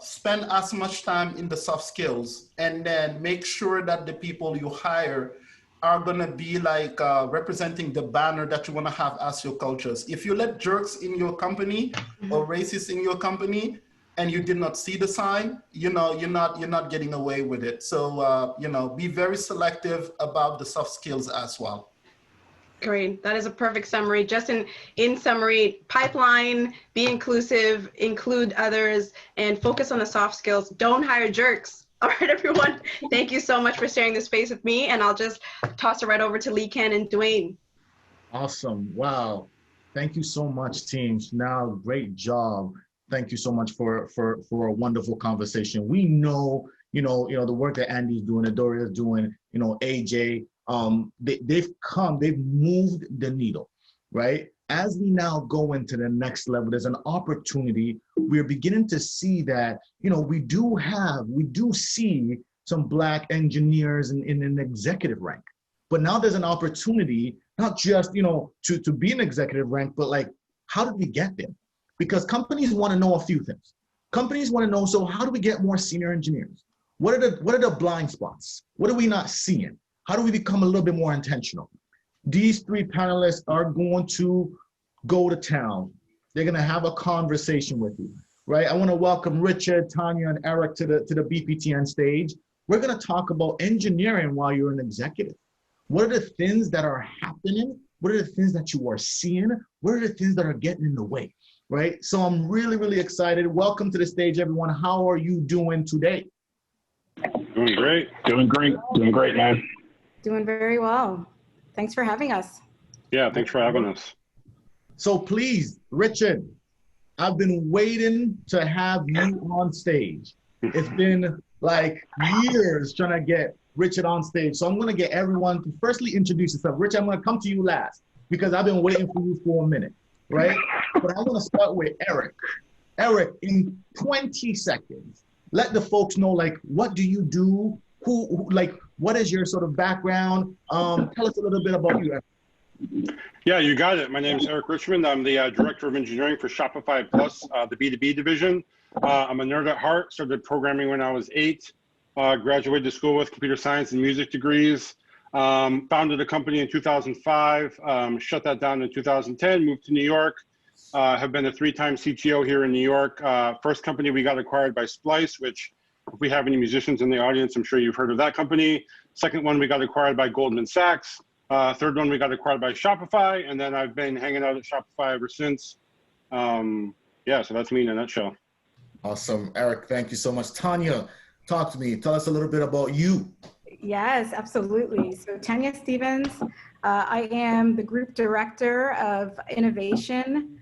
[SPEAKER 6] spend as much time in the soft skills, and then make sure that the people you hire are gonna be like representing the banner that you wanna have as your cultures. If you let jerks in your company or racists in your company, and you did not see the sign, you know, you're not getting away with it. So you know, be very selective about the soft skills as well.
[SPEAKER 3] Great. That is a perfect summary. Just in summary, pipeline, be inclusive, include others, and focus on the soft skills. Don't hire jerks. All right, everyone. Thank you so much for sharing this space with me, and I'll just toss it right over to Lee Can and Dwayne.
[SPEAKER 1] Awesome. Wow. Thank you so much, team. Now, great job. Thank you so much for a wonderful conversation. We know, you know, the work that Andy's doing, that Doria's doing, you know, AJ, they've moved the needle, right? As we now go into the next level, there's an opportunity. We're beginning to see that, you know, we do see some Black engineers in an executive rank, but now there's an opportunity, not just, you know, to be an executive rank, but like, how did we get there? Because companies want to know a few things. Companies want to know, so how do we get more senior engineers? What are the blind spots? What are we not seeing? How do we become a little bit more intentional? These three panelists are going to go to town. They're going to have a conversation with you, right? I want to welcome Richard, Tanya, and Eric to the BPTN stage. We're going to talk about engineering while you're an executive. What are the things that are happening? What are the things that you are seeing? What are the things that are getting in the way, right? So I'm really, really excited. Welcome to the stage, everyone. How are you doing today?
[SPEAKER 7] Doing great, man.
[SPEAKER 8] Doing very well. Thanks for having us.
[SPEAKER 7] Yeah, thanks for having us.
[SPEAKER 1] So please, Richard, I've been waiting to have you on stage. It's been like years trying to get Richard on stage. So I'm going to get everyone to firstly introduce yourself. Richard, I'm going to come to you last because I've been waiting for you for a minute, right? But I'm going to start with Eric. Eric, in 20 seconds, let the folks know, like, what do you do? Who like, what is your sort of background? Tell us a little bit about you, Eric.
[SPEAKER 7] Yeah, you got it. My name is Eric Richmond. I'm the Director of Engineering for Shopify Plus, the B2B division. I'm a nerd at heart, started programming when I was 8, graduated school with computer science and music degrees, founded a company in 2005, shut that down in 2010, moved to New York, have been a 3-time CTO here in New York. First company we got acquired by Splice, which if we have any musicians in the audience, I'm sure you've heard of that company. Second one, we got acquired by Goldman Sachs. Third one, we got acquired by Shopify. And then I've been hanging out at Shopify ever since. Yeah, so that's me in a nutshell.
[SPEAKER 1] Awesome. Eric, thank you so much. Tanya, talk to me. Tell us a little bit about you.
[SPEAKER 8] Yes, absolutely. So Tanya Stevens, I am the Group Director of Innovation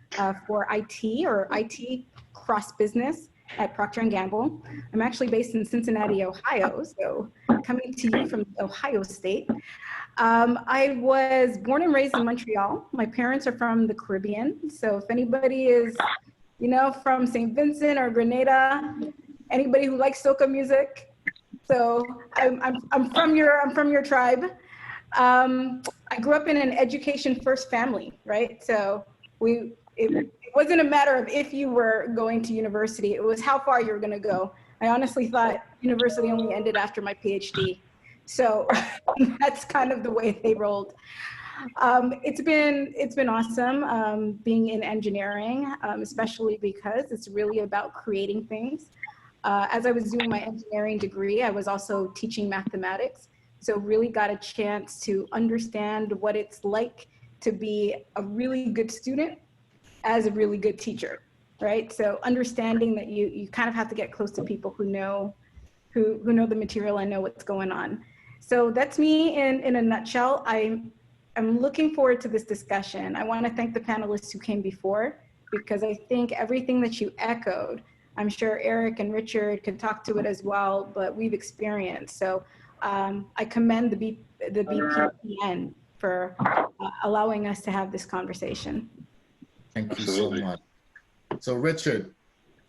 [SPEAKER 8] for IT or IT Cross Business at Procter & Gamble. I'm actually based in Cincinnati, Ohio, so coming to you from Ohio State. I was born and raised in Montreal. My parents are from the Caribbean, so if anybody is, you know, from St. Vincent or Grenada, anybody who likes soca music, so I'm from your tribe. I grew up in an education first family, right? So it wasn't a matter of if you were going to university, it was how far you were going to go. I honestly thought university only ended after my PhD. So that's kind of the way they rolled. It's been awesome being in engineering, especially because it's really about creating things. As I was doing my engineering degree, I was also teaching mathematics. So really got a chance to understand what it's like to be a really good student as a really good teacher, right? So understanding that you kind of have to get close to people who know the material and know what's going on. So that's me in a nutshell. I'm looking forward to this discussion. I want to thank the panelists who came before, because I think everything that you echoed, I'm sure Eric and Richard could talk to it as well, but we've experienced. So I commend the BPTN for allowing us to have this conversation.
[SPEAKER 1] Thank you so much. So Richard,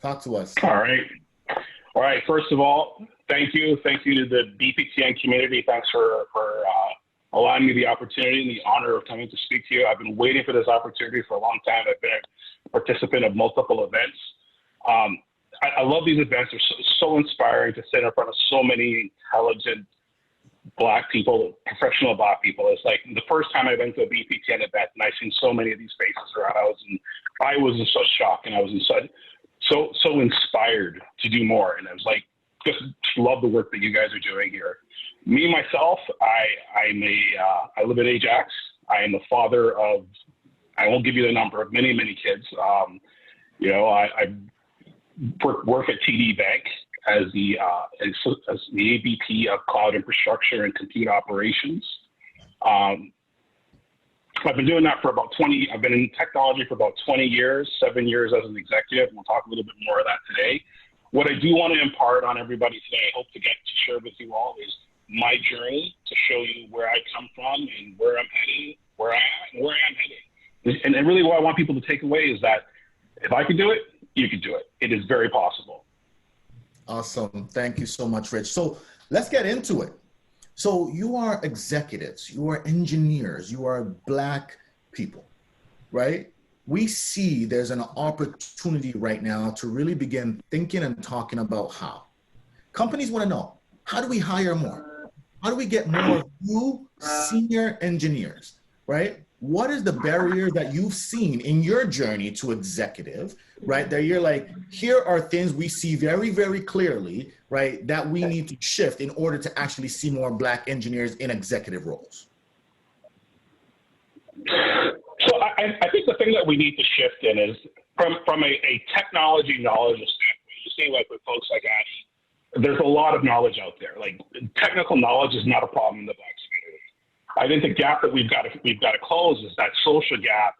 [SPEAKER 1] talk to us.
[SPEAKER 9] All right. First of all, thank you to the BPTN community. Thanks for allowing me the opportunity and the honor of coming to speak to you. I've been waiting for this opportunity for a long time. I've been a participant of multiple events. I love these events. They're so inspiring to sit in front of so many intelligent Black people, professional Black people. It's like the first time I went to a BPTN event and I seen so many of these faces around. I was in such shock, and I was in so inspired to do more. And I was like, just love the work that you guys are doing here. Me, myself, I live in Ajax. I am the father of, I won't give you the number, of many, many kids. I work at TD Bank as the AVP of Cloud Infrastructure and Compute Operations. I've been doing that for about I've been in technology for about 20 years, 7 years as an executive. We'll talk a little bit more of that today. What I do want to impart on everybody today, I hope to get to share with you all, is my journey to show you where I come from and where I'm heading, where I am heading. And really what I want people to take away is that if I can do it, you can do it. It is very possible.
[SPEAKER 1] Awesome. Thank you so much, Rich. So let's get into it. So you are executives, you are engineers, you are Black people, right? We see there's an opportunity right now to really begin thinking and talking about how. Companies want to know, how do we hire more? How do we get more of you senior engineers, right? What is the barrier that you've seen in your journey to executive, right? That you're like, here are things we see very, very clearly, right? That we need to shift in order to actually see more Black engineers in executive roles.
[SPEAKER 9] So I think the thing that we need to shift in is from a technology knowledge standpoint. You see, like with folks like Addie, there's a lot of knowledge out there. Like technical knowledge is not a problem in the Black community. I think the gap that we've got to close is that social gap,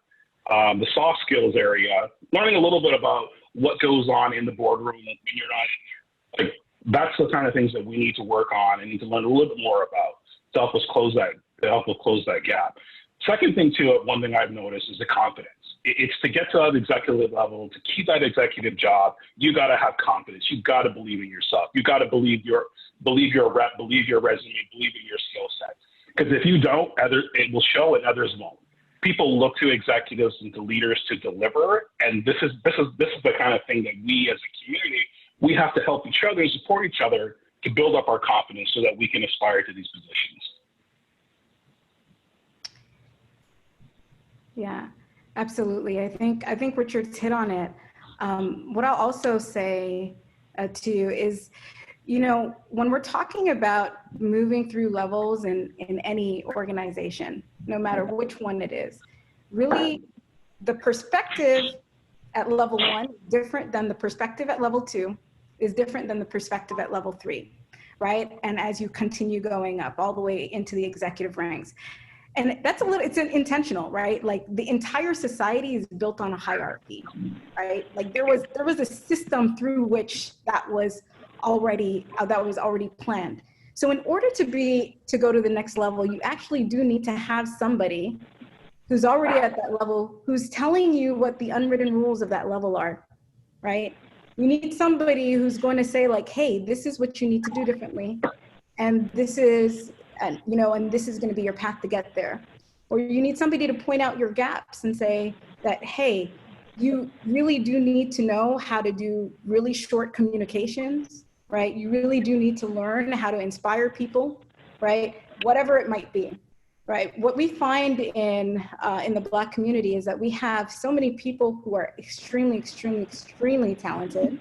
[SPEAKER 9] the soft skills area, learning a little bit about what goes on in the boardroom when you're not in there. Like that's the kind of things that we need to work on and need to learn a little bit more about to help us close that gap. Second thing too, one thing I've noticed is the confidence. It's to get to that executive level, to keep that executive job, you got to have confidence. You got to believe in yourself. You got to believe your rep, believe your resume, believe in your skill set. Because if you don't, it will show and others won't. People look to executives and to leaders to deliver, and this is the kind of thing that we as a community, we have to help each other and support each other to build up our confidence so that we can aspire to these positions.
[SPEAKER 8] Yeah, absolutely. I think Richard's hit on it. What I'll also say to you is, when we're talking about moving through levels in any organization, no matter which one it is, really the perspective at level 1 is different than the perspective at level 2 is different than the perspective at level 3, right? And as you continue going up all the way into the executive ranks. And it's intentional, right? Like the entire society is built on a hierarchy, right? Like there was a system through which that was already planned. So in order to go to the next level, you actually do need to have somebody who's already at that level, who's telling you what the unwritten rules of that level are, right? You need somebody who's going to say like, hey, this is what you need to do differently. And this is going to be your path to get there. Or you need somebody to point out your gaps and say that, hey, you really do need to know how to do really short communications, right? You really do need to learn how to inspire people, right? Whatever it might be, right? What we find in the Black community is that we have so many people who are extremely, extremely, extremely talented,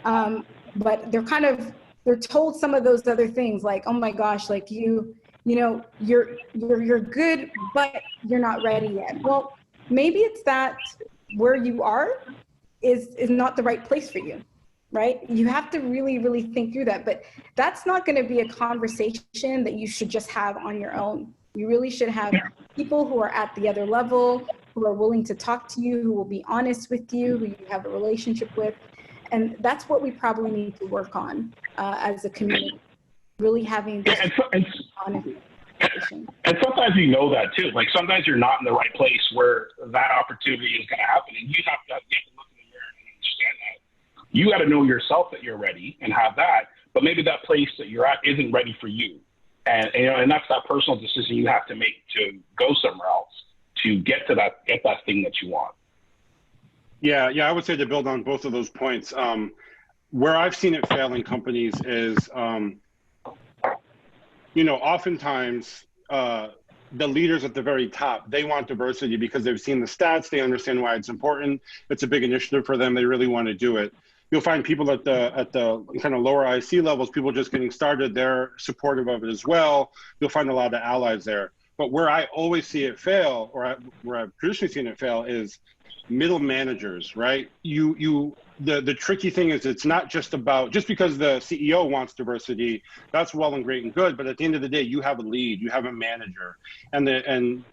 [SPEAKER 8] but they're kind of they're told some of those other things like, oh my gosh, like you know, you're good, but you're not ready yet. Well, maybe it's that where you are is not the right place for you, right? You have to really, really think through that. But that's not going to be a conversation that you should just have on your own. You really should have people who are at the other level, who are willing to talk to you, who will be honest with you, who you have a relationship with. And that's what we probably need to work on as a community, really having this honest conversation.
[SPEAKER 9] And sometimes you know that too. Like sometimes you're not in the right place where that opportunity is going to happen. And you have to look in the mirror and understand that. You got to know yourself that you're ready and have that. But maybe that place that you're at isn't ready for you. And you know, and that's that personal decision you have to make to go somewhere else to get to that thing that you want.
[SPEAKER 7] Yeah, I would say to build on both of those points, where I've seen it fail in companies is, you know, oftentimes the leaders at the very top, they want diversity because they've seen the stats, they understand why it's important. It's a big initiative for them. They really want to do it. You'll find people at the kind of lower IC levels, people just getting started, they're supportive of it as well. You'll find a lot of allies there. But where I always see it fail, or where I've traditionally seen it fail, is middle managers, right? The tricky thing is it's not just about, just because the CEO wants diversity, that's well and great and good, but at the end of the day, you have a lead, you have a manager. And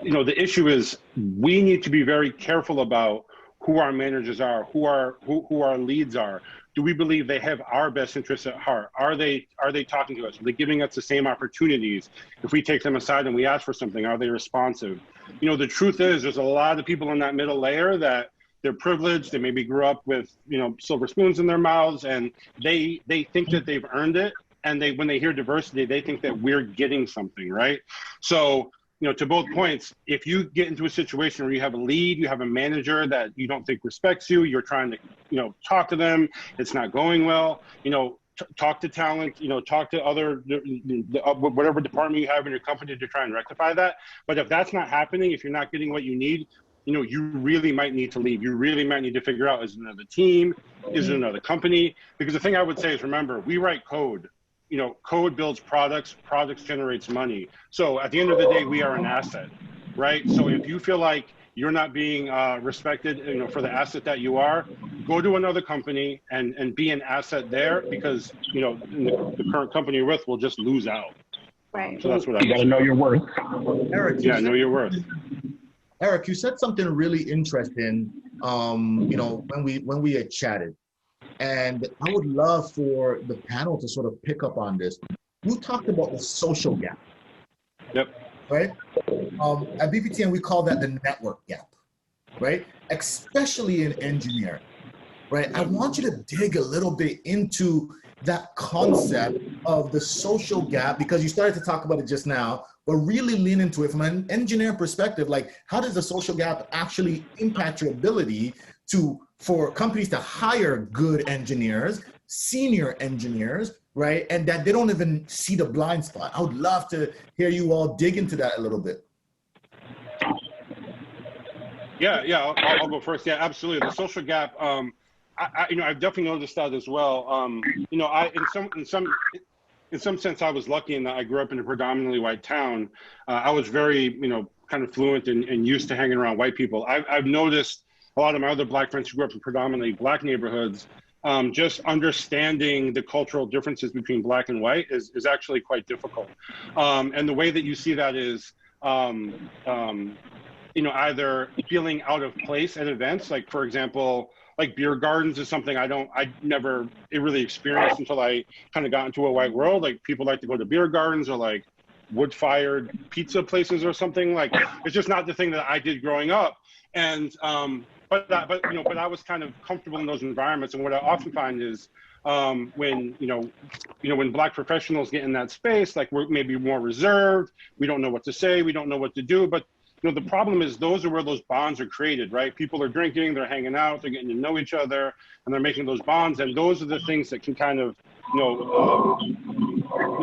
[SPEAKER 7] you know, the issue is we need to be very careful about who our managers are, who our leads are. Do we believe they have our best interests at heart? Are they talking to us? Are they giving us the same opportunities? If we take them aside and we ask for something, are they responsive? You know, the truth is there's a lot of people in that middle layer that they're privileged. They maybe grew up with, you know, silver spoons in their mouths, and they think that they've earned it. And when they hear diversity, they think that we're getting something, right? So, you know, to both points, if you get into a situation where you have a lead, you have a manager that you don't think respects you, you're trying to, you know, talk to them, it's not going well, you know, talk to talent, you know, talk to other, whatever department you have in your company to try and rectify that. But if that's not happening, if you're not getting what you need, you know, you really might need to leave. You really might need to figure out, is it another team? Is it another company? Because the thing I would say is, remember, we write code. You know, code builds products, products generates money. So at the end of the day, we are an asset, right? So if you feel like you're not being respected, you know, for the asset that you are, go to another company and be an asset there, because, you know, the current company you're with will just lose out.
[SPEAKER 8] Right.
[SPEAKER 7] So that's what
[SPEAKER 9] You got to know your worth.
[SPEAKER 1] Eric,
[SPEAKER 7] know your worth.
[SPEAKER 1] Eric, you said something really interesting, you know, when we had chatted. And I would love for the panel to sort of pick up on this. You talked about the social gap.
[SPEAKER 7] Yep.
[SPEAKER 1] Right? At Bptn, we call that the network gap, right? Especially in engineering, right? I want you to dig a little bit into that concept of the social gap, because you started to talk about it just now, but really lean into it from an engineering perspective. Like, how does the social gap actually impact your ability for companies to hire good engineers, senior engineers, right? And that they don't even see the blind spot. I would love to hear you all dig into that a little bit.
[SPEAKER 7] Yeah, I'll go first. Yeah, absolutely. The social gap, you know, I've definitely noticed that as well. You know, in some sense, I was lucky in that I grew up in a predominantly white town. I was very, you know, kind of fluent and used to hanging around white people. I've noticed a lot of my other Black friends who grew up in predominantly Black neighborhoods, just understanding the cultural differences between Black and white is actually quite difficult. And the way that you see that is, you know, either feeling out of place at events, like, for example, like beer gardens is something I never really experienced until I kind of got into a white world. Like, people like to go to beer gardens or like wood-fired pizza places or something. Like, it's just not the thing that I did growing up. And but I was kind of comfortable in those environments. And what I often find is when when Black professionals get in that space, like, we're maybe more reserved, we don't know what to say, we don't know what to do. But you know, the problem is those are where those bonds are created, right? People are drinking, they're hanging out, they're getting to know each other, and they're making those bonds. And those are the things that can kind of,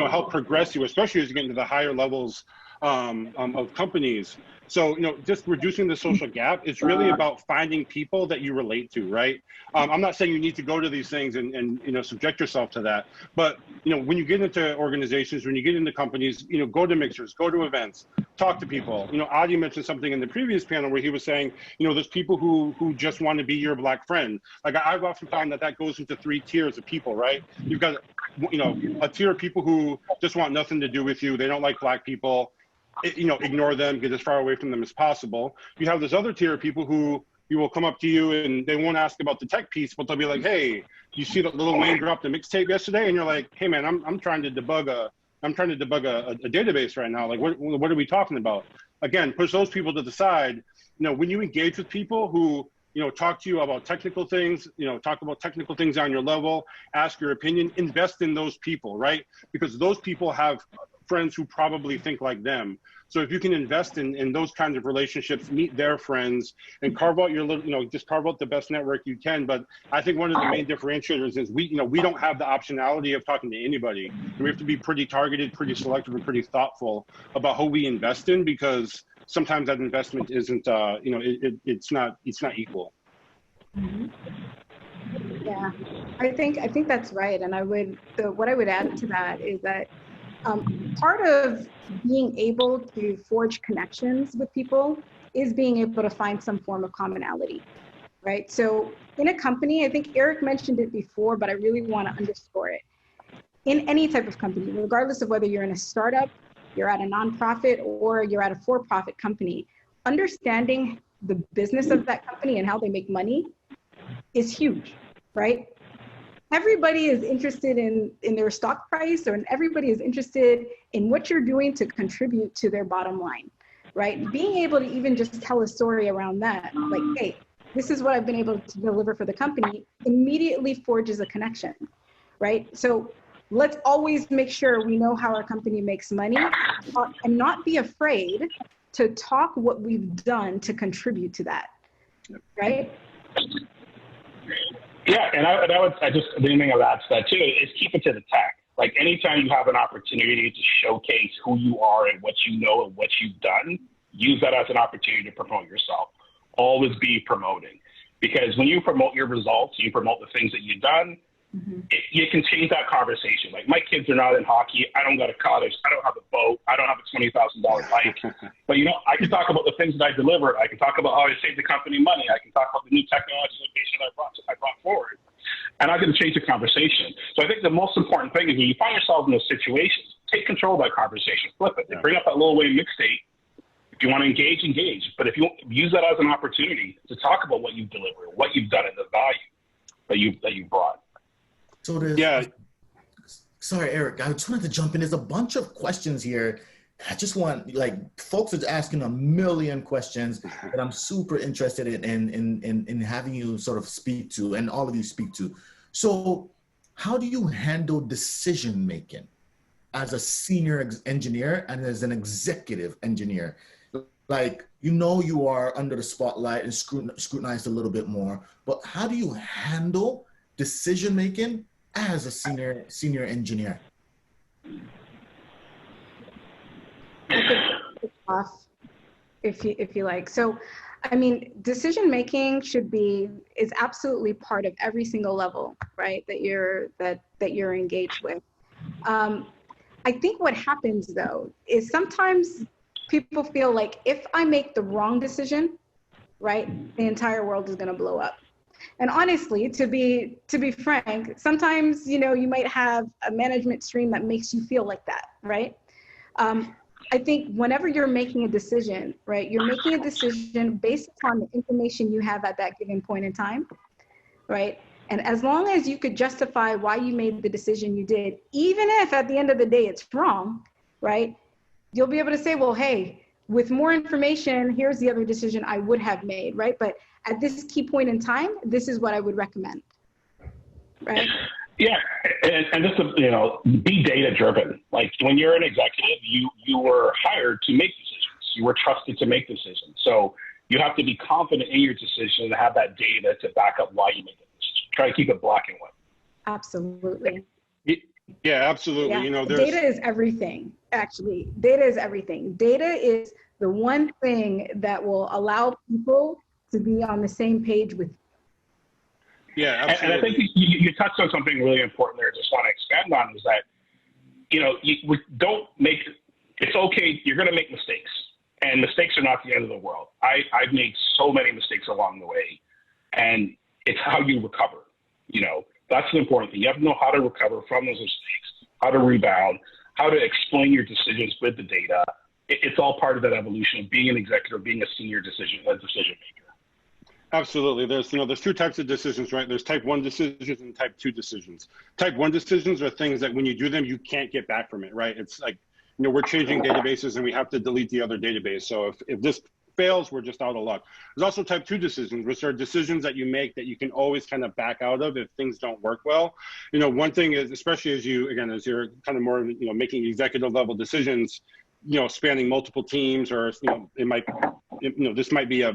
[SPEAKER 7] help progress you, especially as you get into the higher levels of companies. So, just reducing the social gap, it's really about finding people that you relate to, right? I'm not saying you need to go to these things and subject yourself to that. But, when you get into organizations, when you get into companies, go to mixers, go to events, talk to people. Adi mentioned something in the previous panel where he was saying, there's people who just want to be your Black friend. Like I've often found that goes into 3 tiers of people, right? You've got, a tier of people who just want nothing to do with you. They don't like Black people. Ignore them, get as far away from them as possible. You have this other tier of people who will come up to you and they won't ask about the tech piece, but they'll be like, hey, you see that Lil Wayne dropped a mixtape yesterday? And you're like, hey man, I'm trying to debug a database right now. Like, what are we talking about? Again, push those people to the side. When you engage with people who, talk to you about technical things, talk about technical things on your level, ask your opinion, invest in those people, right? Because those people have friends who probably think like them. So if you can invest in those kinds of relationships, meet their friends, and carve out your little, just carve out the best network you can. But I think one of the main differentiators is we don't have the optionality of talking to anybody. And we have to be pretty targeted, pretty selective, and pretty thoughtful about who we invest in, because sometimes that investment isn't, it's not equal.
[SPEAKER 8] Mm-hmm. Yeah, I think that's right. And what I would add to that is that part of being able to forge connections with people is being able to find some form of commonality, right? So in a company, I think Eric mentioned it before, but I really want to underscore it. In any type of company, regardless of whether you're in a startup, you're at a nonprofit, or you're at a for-profit company, understanding the business of that company and how they make money is huge, right? Everybody is interested in their stock price, and everybody is interested in what you're doing to contribute to their bottom line, right? Being able to even just tell a story around that, like, hey, this is what I've been able to deliver for the company, immediately forges a connection, right? So let's always make sure we know how our company makes money, and not be afraid to talk what we've done to contribute to that, right?
[SPEAKER 9] Yeah, and I just, the thing of that too is keep it to the tech. Like anytime you have an opportunity to showcase who you are and what you know and what you've done, use that as an opportunity to promote yourself. Always be promoting, because when you promote your results, you promote the things that you've done, you can change that conversation. Like, my kids are not in hockey. I don't go to college. I don't have a boat. I don't have a $20,000 bike. But, I can talk about the things that I delivered. I can talk about how I saved the company money. I can talk about the new technology innovation I brought forward. And I'm going to change the conversation. So I think the most important thing is when you find yourself in those situations, take control of that conversation. Flip it. Bring up that Lil Wayne mixtape. If you want to engage, engage. But if you use that as an opportunity to talk about what you've delivered, what you've done, and the value that you brought.
[SPEAKER 1] So sorry, Eric, I just wanted to jump in. There's a bunch of questions here. I just want, folks are asking a million questions that I'm super interested in having you sort of speak to, and all of you speak to. So how do you handle decision-making as a senior engineer and as an executive engineer? Like, you are under the spotlight and scrutinized a little bit more, but how do you handle decision-making as a senior engineer?
[SPEAKER 8] Off, if you like. So, I mean, decision-making is absolutely part of every single level, right? That you're engaged with. I think what happens though is sometimes people feel like if I make the wrong decision, right, the entire world is going to blow up. And honestly, to be frank, sometimes, you might have a management stream that makes you feel like that, right? I think whenever you're making a decision, right, you're making a decision based upon the information you have at that given point in time, right? And as long as you could justify why you made the decision you did, even if at the end of the day it's wrong, right, you'll be able to say, well, hey, with more information, here's the other decision I would have made, right? But at this key point in time, this is what I would recommend, right?
[SPEAKER 9] Yeah, and just be data driven. Like, when you're an executive, you were hired to make decisions. You were trusted to make decisions. So you have to be confident in your decision and have that data to back up why you made the decision. Try to keep it black and white.
[SPEAKER 8] Absolutely.
[SPEAKER 7] Yeah, absolutely.
[SPEAKER 8] Yeah. Data is everything. Actually, data is everything. Data is the one thing that will allow people to be on the same page with you.
[SPEAKER 7] Yeah, absolutely.
[SPEAKER 9] And I think you touched on something really important there. I just want to expand on is that, we don't make, it's okay, you're going to make mistakes, and mistakes are not the end of the world. I've made so many mistakes along the way, and it's how you recover. That's the important thing. You have to know how to recover from those mistakes, how to rebound, how to explain your decisions with the data. It's all part of that evolution of being an executive, being a senior decision maker.
[SPEAKER 7] Absolutely. There's two types of decisions, right? There's type 1 decisions and type 2 decisions. Type 1 decisions are things that when you do them, you can't get back from it, right? It's like, we're changing databases and we have to delete the other database. So if this fails, we're just out of luck. There's also type 2 decisions, which are decisions that you make that you can always kind of back out of if things don't work well. One thing is, especially as you're kind of more, making executive level decisions, spanning multiple teams, or, it might, this might be a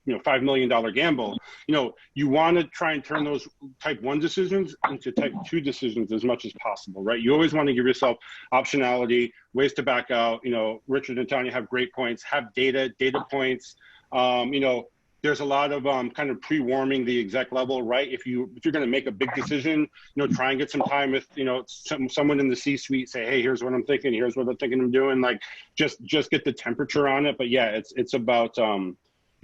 [SPEAKER 7] $5 million gamble. You want to try and turn those type 1 decisions into type 2 decisions as much as possible, right? You always want to give yourself optionality, ways to back out. Richard and Tanya have great points, have data points. There's a lot of kind of pre-warming the exec level, right? If you're going to make a big decision, try and get some time with, someone in the C-suite, say, hey, here's what I'm thinking, here's what I'm thinking I'm doing, like just get the temperature on it. But yeah, it's about,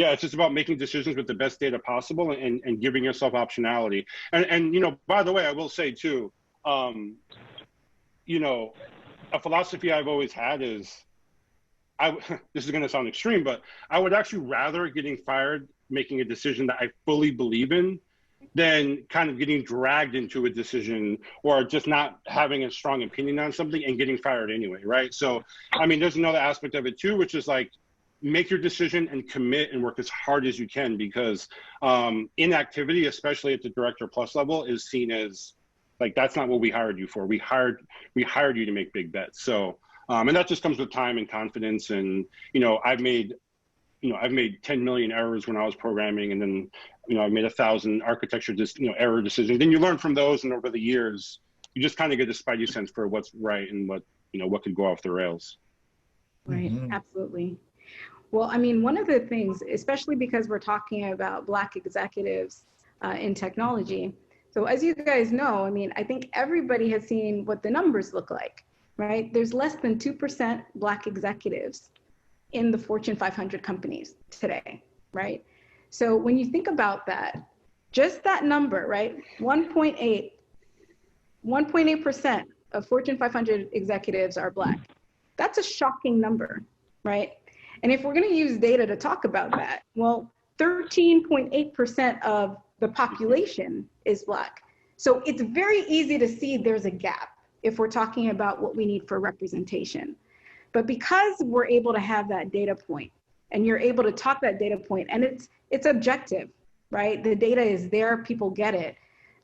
[SPEAKER 7] it's just about making decisions with the best data possible and giving yourself optionality. And by the way, I will say too, a philosophy I've always had is, this is going to sound extreme, but I would actually rather getting fired making a decision that I fully believe in than kind of getting dragged into a decision or just not having a strong opinion on something and getting fired anyway, right? So, there's another aspect of it too, which is like, make your decision and commit and work as hard as you can, because inactivity, especially at the director plus level, is seen as like, that's not what we hired you for. We hired you to make big bets. So, and that just comes with time and confidence. And, I've made 10 million errors when I was programming, and then, I made 1,000 architecture error decisions. Then you learn from those, and over the years, you just kind of get a spidey sense for what's right and what could go off the rails.
[SPEAKER 8] Right, absolutely. Well, one of the things, especially because we're talking about Black executives in technology. So as you guys know, I think everybody has seen what the numbers look like, right? There's less than 2% Black executives in the Fortune 500 companies today, right? So when you think about that, just that number, right? 1.8% of Fortune 500 executives are Black. That's a shocking number, right? And if we're going to use data to talk about that, well, 13.8% of the population is Black. So it's very easy to see there's a gap if we're talking about what we need for representation. But because we're able to have that data point, and you're able to talk that data point, and it's objective, right? The data is there, people get it.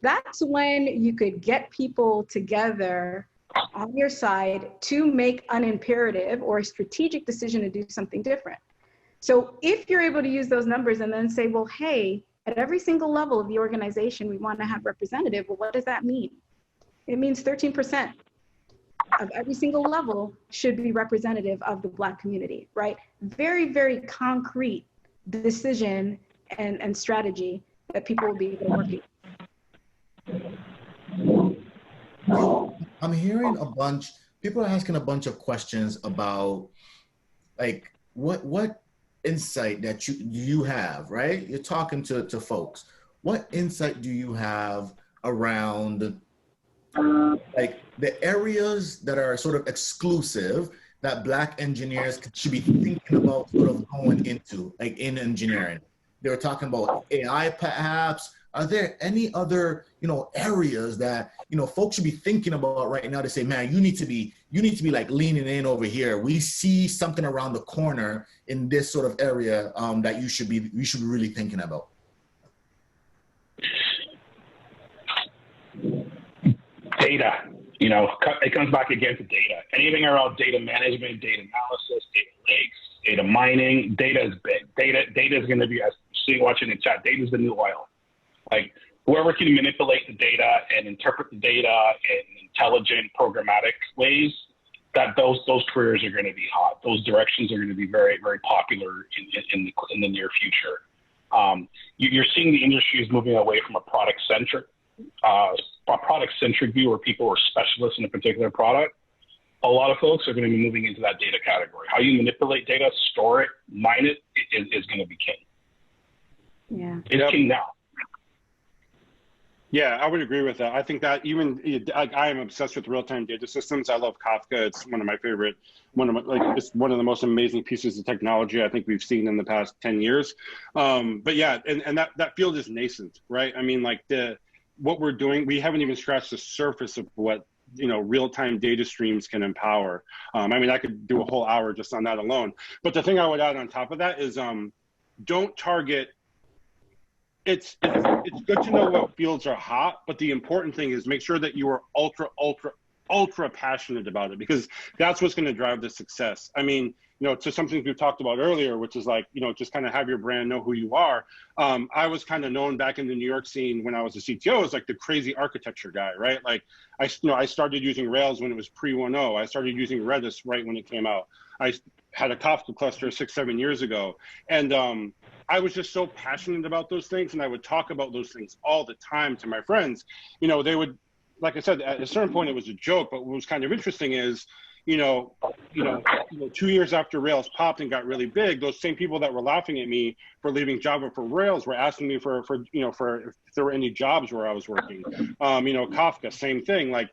[SPEAKER 8] That's when you could get people together on your side to make an imperative or a strategic decision to do something different. So if you're able to use those numbers and then say, well, hey, at every single level of the organization, we want to have representative. Well, what does that mean? It means 13% of every single level should be representative of the Black community, right? Very, very concrete decision and strategy that people will be able to work with.
[SPEAKER 1] I'm hearing people are asking a bunch of questions about like what insight that you have, right? You're talking to folks. What insight do you have around like the areas that are sort of exclusive that Black engineers should be thinking about sort of going into, like in engineering? They were talking about AI perhaps. Are there any other, areas that, folks should be thinking about right now to say, man, you need to be like leaning in over here. We see something around the corner in this sort of area that you should be really thinking about?
[SPEAKER 9] Data, it comes back again to data. Anything around data management, data analysis, data lakes, data mining, data is big. Data is going to be, as you see watching in chat, data is the new oil. Like whoever can manipulate the data and interpret the data in intelligent, programmatic ways that those careers are going to be hot. Those directions are going to be very, very popular in the near future. You're seeing the industry is moving away from a product-centric view where people are specialists in a particular product. A lot of folks are going to be moving into that data category. How you manipulate data, store it, mine it, is going to be king.
[SPEAKER 8] Yeah.
[SPEAKER 9] It's king now.
[SPEAKER 7] Yeah, I would agree with that. I think that I am obsessed with real-time data systems. I love Kafka. It's one of my favorite, it's one of the most amazing pieces of technology I think we've seen in the past 10 years. But yeah, and that field is nascent, right? I mean, like what we're doing, we haven't even scratched the surface of what, real-time data streams can empower. I mean, I could do a whole hour just on that alone. But the thing I would add on top of that is don't target. It's good to know what fields are hot, but the important thing is make sure that you are ultra passionate about it, because that's what's going to drive the success. I mean, to something we've talked about earlier, which is like, just kind of have your brand, know who you are. I was kind of known back in the New York scene when I was a CTO as like the crazy architecture guy, right? Like I started using Rails when it was pre-1.0. I started using Redis right when it came out. I had a Kafka cluster 6-7 years ago. And I was just so passionate about those things, and I would talk about those things all the time to my friends. They would, like I said, at a certain point it was a joke, but what was kind of interesting is, 2 years after Rails popped and got really big, those same people that were laughing at me for leaving Java for Rails were asking me for if there were any jobs where I was working. Kafka, same thing. Like,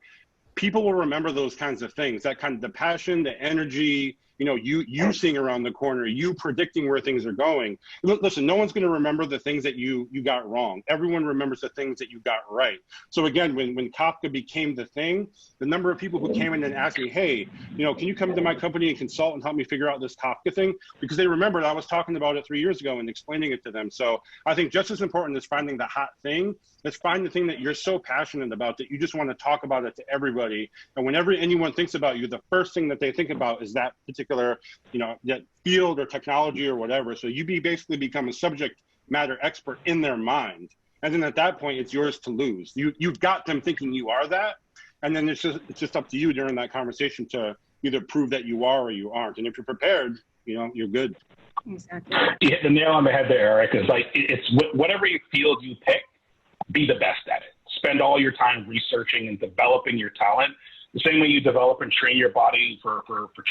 [SPEAKER 7] people will remember those kinds of things, that kind of the passion, the energy, you seeing around the corner, you predicting where things are going. Listen, no one's going to remember the things that you got wrong. Everyone remembers the things that you got right. So again, when Kafka became the thing, the number of people who came in and asked me, hey, can you come to my company and consult and help me figure out this Kafka thing? Because they remembered I was talking about it 3 years ago and explaining it to them. So I think just as important as finding the hot thing, let's find the thing that you're so passionate about that you just want to talk about it to everybody. And whenever anyone thinks about you, the first thing that they think about is that particular, that field or technology or whatever. So you basically become a subject matter expert in their mind. And then at that point, it's yours to lose. You've got them thinking you are that. And then it's just up to you during that conversation to either prove that you are or you aren't. And if you're prepared, you're good.
[SPEAKER 8] Exactly.
[SPEAKER 9] You hit the nail on the head there, Eric. It's like, it's whatever field you pick, be the best at it. Spend all your time researching and developing your talent. The same way you develop and train your body for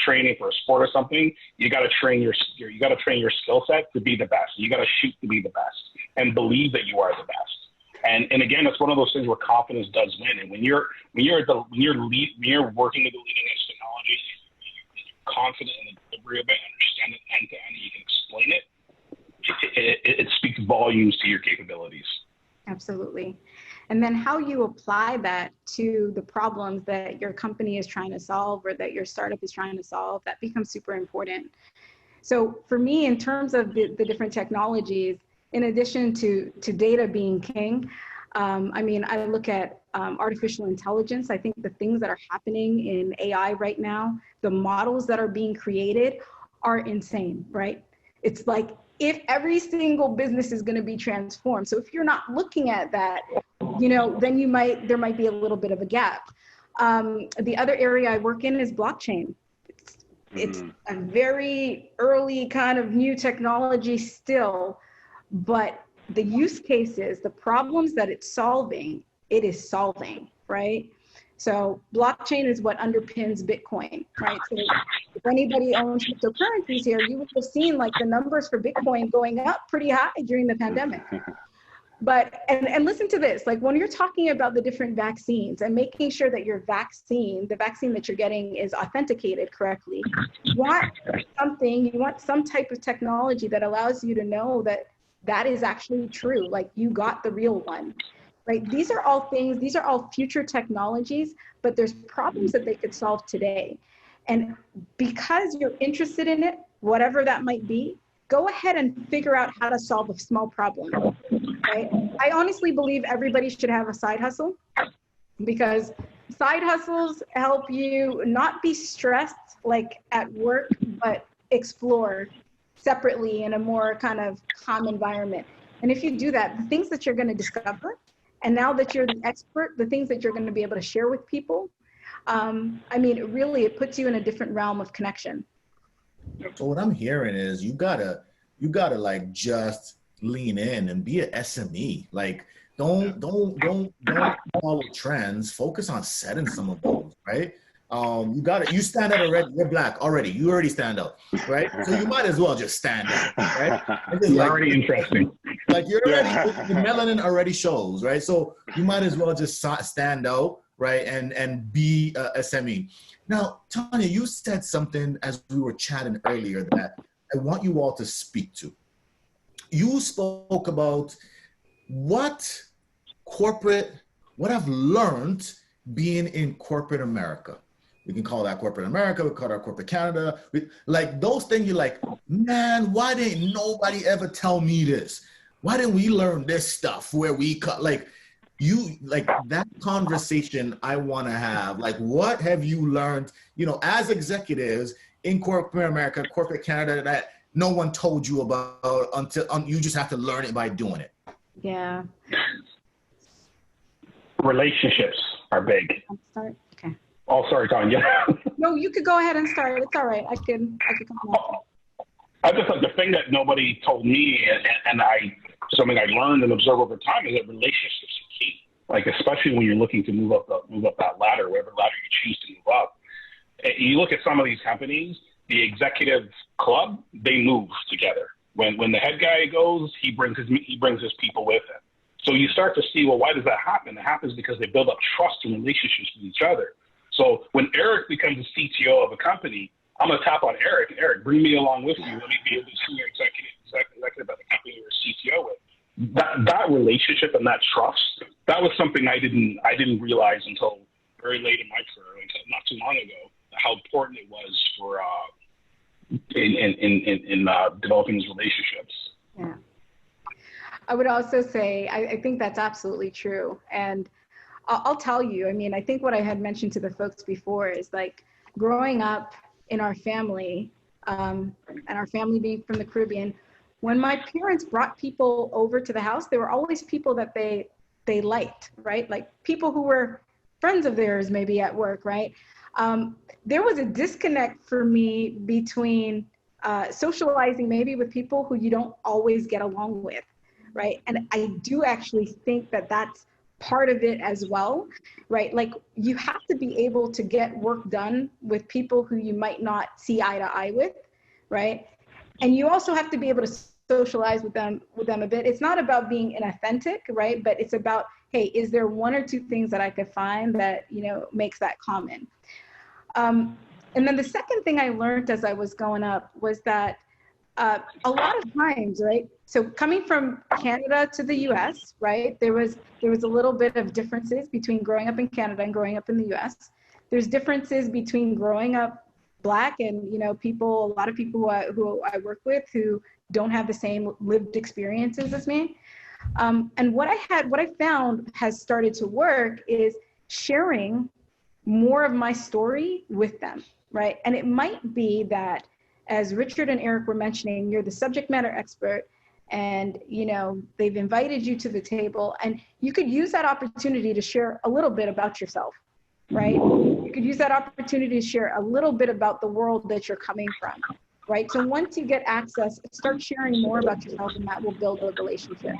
[SPEAKER 9] training for a sport or something, you got to train your skill set to be the best. You got to shoot to be the best and believe that you are the best. And again, it's one of those things where confidence does win. And when you're working with the leading edge technology, you're confident in the delivery of it, understand it end to end, and you can explain it. It speaks volumes to your capabilities.
[SPEAKER 8] Absolutely. And then how you apply that to the problems that your company is trying to solve or that your startup is trying to solve, that becomes super important. So for me, in terms of the different technologies, in addition to data being king, I look at artificial intelligence. I think the things that are happening in AI right now, the models that are being created are insane, right? It's like, if every single business is going to be transformed. So if you're not looking at that, then there might be a little bit of a gap. The other area I work in is blockchain. It's a very early kind of new technology still, but the use cases, the problems that it is solving, right? So blockchain is what underpins Bitcoin, right? So if anybody owns cryptocurrencies here, you would have seen like the numbers for Bitcoin going up pretty high during the pandemic. But, and listen to this, like when you're talking about the different vaccines and making sure that the vaccine that you're getting is authenticated correctly, you want some type of technology that allows you to know that is actually true, like you got the real one. Right? These are all future technologies, but there's problems that they could solve today. And because you're interested in it, whatever that might be, go ahead and figure out how to solve a small problem, right? I honestly believe everybody should have a side hustle, because side hustles help you not be stressed like at work, but explore separately in a more kind of calm environment. And if you do that, the things that you're going to discover, and now that you're the expert, the things that you're going to be able to share with people I mean, really, it puts you in a different realm of connection.
[SPEAKER 1] So what I'm hearing is you gotta like just lean in and be an SME. Like don't follow trends. Focus on setting some of those, right? You stand out already. You're black already. You already stand out, right? So you might as well just stand out, right?
[SPEAKER 9] It's already interesting.
[SPEAKER 1] Like you're already, the melanin already shows, right? So you might as well just stand out, right? And be a SME. Now, Tanya, you said something as we were chatting earlier that I want you all to speak to. You spoke about what I've learned being in corporate America. We can call that corporate America, we call that corporate Canada. Like those things, you're like, man, why didn't nobody ever tell me this? Why didn't we learn this stuff where we cut, like that conversation I want to have. Like, what have you learned, as executives in corporate America, corporate Canada, that no one told you about until you just have to learn it by doing it?
[SPEAKER 8] Yeah.
[SPEAKER 9] Relationships are big.
[SPEAKER 8] I'll start. Okay.
[SPEAKER 9] Oh, sorry, Tanya.
[SPEAKER 8] No, you could go ahead and start. It's all right. I could come back.
[SPEAKER 9] I just like the thing that nobody told me, and something I learned and observed over time is that relationships are key. Like especially when you're looking to move up that ladder, whatever ladder you choose to move up. You look at some of these companies, the executive club, they move together. When the head guy goes, he brings his people with him. So you start to see, well, why does that happen? It happens because they build up trust and relationships with each other. So when Eric becomes the CTO of a company, I'm going to tap on Eric. Eric, bring me along with you. Let me be a senior executive at the company you're a CTO with. That relationship and that trust, that was something I didn't realize until very late in my career, until not too long ago, how important it was for in developing these relationships.
[SPEAKER 8] Yeah. I would also say, I think that's absolutely true. And I'll tell you, I mean, I think what I had mentioned to the folks before is like growing up in our family, and our family being from the Caribbean, when my parents brought people over to the house, there were always people that they liked, right? Like people who were friends of theirs maybe at work, right? There was a disconnect for me between socializing maybe with people who you don't always get along with, right? And I do actually think that that's part of it as well, right? Like you have to be able to get work done with people who you might not see eye to eye with, right? And you also have to be able to socialize with them a bit. It's not about being inauthentic, right? But it's about, hey, is there one or two things that I could find that, makes that common? And then the second thing I learned as I was going up was that a lot of times, right? So coming from Canada to the US, right? There was a little bit of differences between growing up in Canada and growing up in the US. There's differences between growing up Black and, a lot of people who I work with who don't have the same lived experiences as me. And what I found has started to work is sharing more of my story with them, right? And it might be that, as Richard and Eric were mentioning, you're the subject matter expert and, they've invited you to the table and you could use that opportunity to share a little bit about yourself, right? You could use that opportunity to share a little bit about the world that you're coming from, right? So once you get access, start sharing more about yourself and that will build a relationship.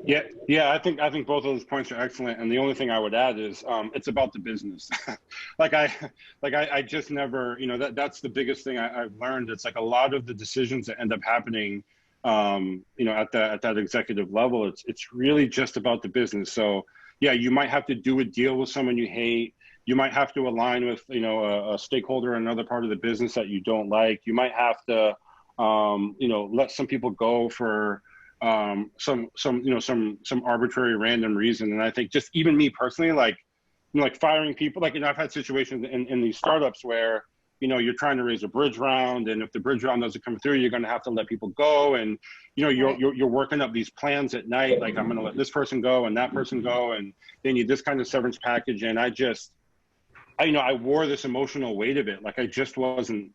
[SPEAKER 7] Yeah. I think both of those points are excellent. And the only thing I would add is it's about the business. I just never, that's the biggest thing I've learned. It's like a lot of the decisions that end up happening, at that executive level, it's really just about the business. So yeah, you might have to do a deal with someone you hate. You might have to align with, a stakeholder in another part of the business that you don't like. You might have to, let some people go for some arbitrary random reason. And I think just even me personally, like firing people, I've had situations in these startups where, you're trying to raise a bridge round, and if the bridge round doesn't come through, you're going to have to let people go. And, you're working up these plans at night, like I'm going to let this person go and that person go. And they need this kind of severance package. And I wore this emotional weight of it. Like I just wasn't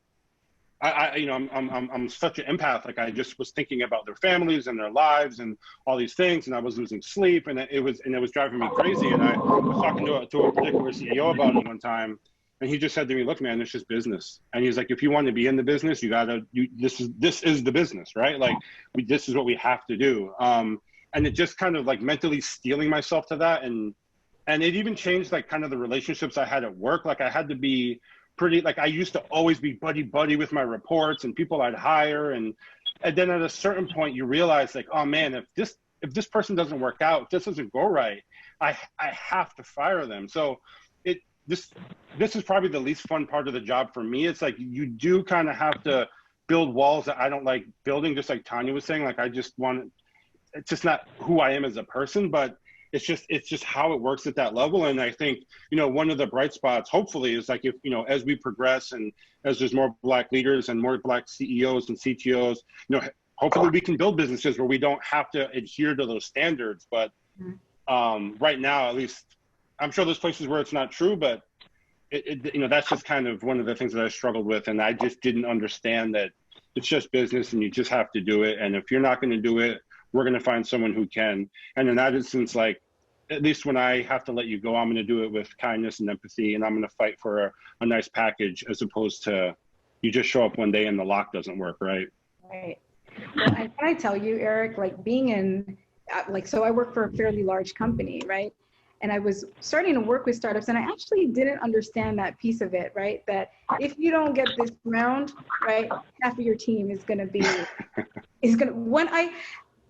[SPEAKER 7] I'm such an empath. Like I just was thinking about their families and their lives and all these things, and I was losing sleep, and it was driving me crazy. And I was talking to a particular CEO about it one time, and he just said to me, "Look, man, it's just business." And he's like, "If you want to be in the business, this is the business, right? Like this is what we have to do." And it just kind of like mentally steeling myself to that, and it even changed like kind of the relationships I had at work. Like I had to be pretty, like I used to always be buddy with my reports and people I'd hire, and then at a certain point you realize like, oh man, if this person doesn't work out, if this doesn't go right, I have to fire them. So this is probably the least fun part of the job for me. It's like you do kind of have to build walls that I don't like building, just like Tanya was saying. Like it's just not who I am as a person, but it's just how it works at that level. And I think, one of the bright spots, hopefully, is like if, as we progress and as there's more Black leaders and more Black CEOs and CTOs, hopefully we can build businesses where we don't have to adhere to those standards. But right now, at least, I'm sure there's places where it's not true, but that's just kind of one of the things that I struggled with. And I just didn't understand that it's just business and you just have to do it. And if you're not going to do it, we're going to find someone who can. And in that instance, like, at least when I have to let you go, I'm going to do it with kindness and empathy, and I'm going to fight for a nice package, as opposed to you just show up one day and the lock doesn't work, right?
[SPEAKER 8] Right. Well, and can I tell you, Eric, like being in, so I work for a fairly large company, right? And I was starting to work with startups, and I actually didn't understand that piece of it, right? That if you don't get this round, right, half of your team is going to be,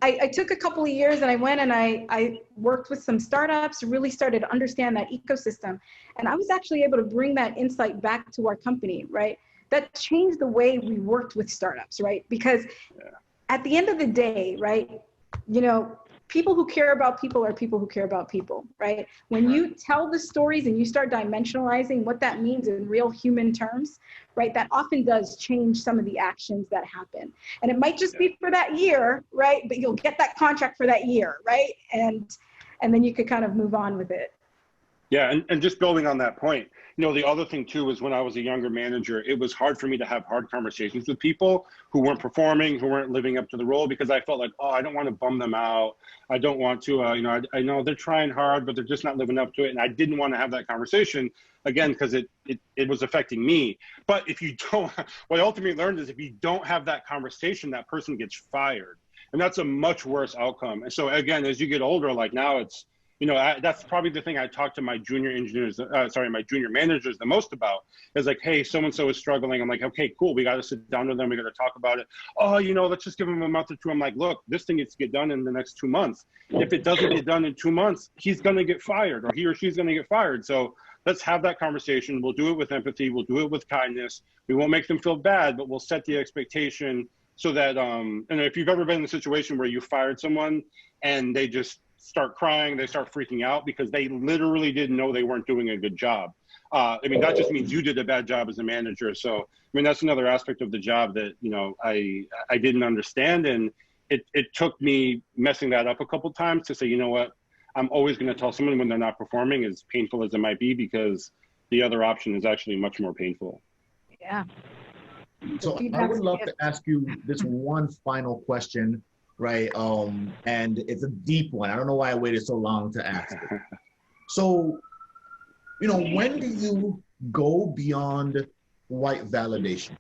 [SPEAKER 8] I took a couple of years and I went and I worked with some startups, really started to understand that ecosystem. And I was actually able to bring that insight back to our company, right? That changed the way we worked with startups, right? Because at the end of the day, right, people who care about people are people who care about people, right? When you tell the stories and you start dimensionalizing what that means in real human terms, right, that often does change some of the actions that happen. And it might just be for that year, right? But you'll get that contract for that year, right? And then you could kind of move on with it.
[SPEAKER 7] Yeah, and just building on that point, the other thing too is when I was a younger manager, it was hard for me to have hard conversations with people who weren't performing, who weren't living up to the role, because I felt like, oh, I don't want to bum them out. I don't want to, I know they're trying hard, but they're just not living up to it. And I didn't want to have that conversation, again, because it was affecting me. But if you don't, what I ultimately learned is if you don't have that conversation, that person gets fired. And that's a much worse outcome. And so again, as you get older, like now it's, that's probably the thing I talk to my junior managers the most about, is like, hey, so-and-so is struggling. I'm like, okay, cool. We got to sit down with them. We got to talk about it. Oh, let's just give them a month or two. I'm like, look, this thing needs to get done in the next 2 months. If it doesn't get done in 2 months, he's going to get fired, or he or she's going to get fired. So let's have that conversation. We'll do it with empathy. We'll do it with kindness. We won't make them feel bad, but we'll set the expectation so that, and if you've ever been in a situation where you fired someone and they just start crying, they start freaking out because they literally didn't know they weren't doing a good job. That just means you did a bad job as a manager. So, that's another aspect of the job that, I didn't understand. And it took me messing that up a couple times to say, you know what, I'm always going to tell someone when they're not performing, as painful as it might be, because the other option is actually much more painful.
[SPEAKER 8] Yeah.
[SPEAKER 1] So I would love to ask you this one final question. Right. And it's a deep one. I don't know why I waited so long to ask it. So, when do you go beyond white validation?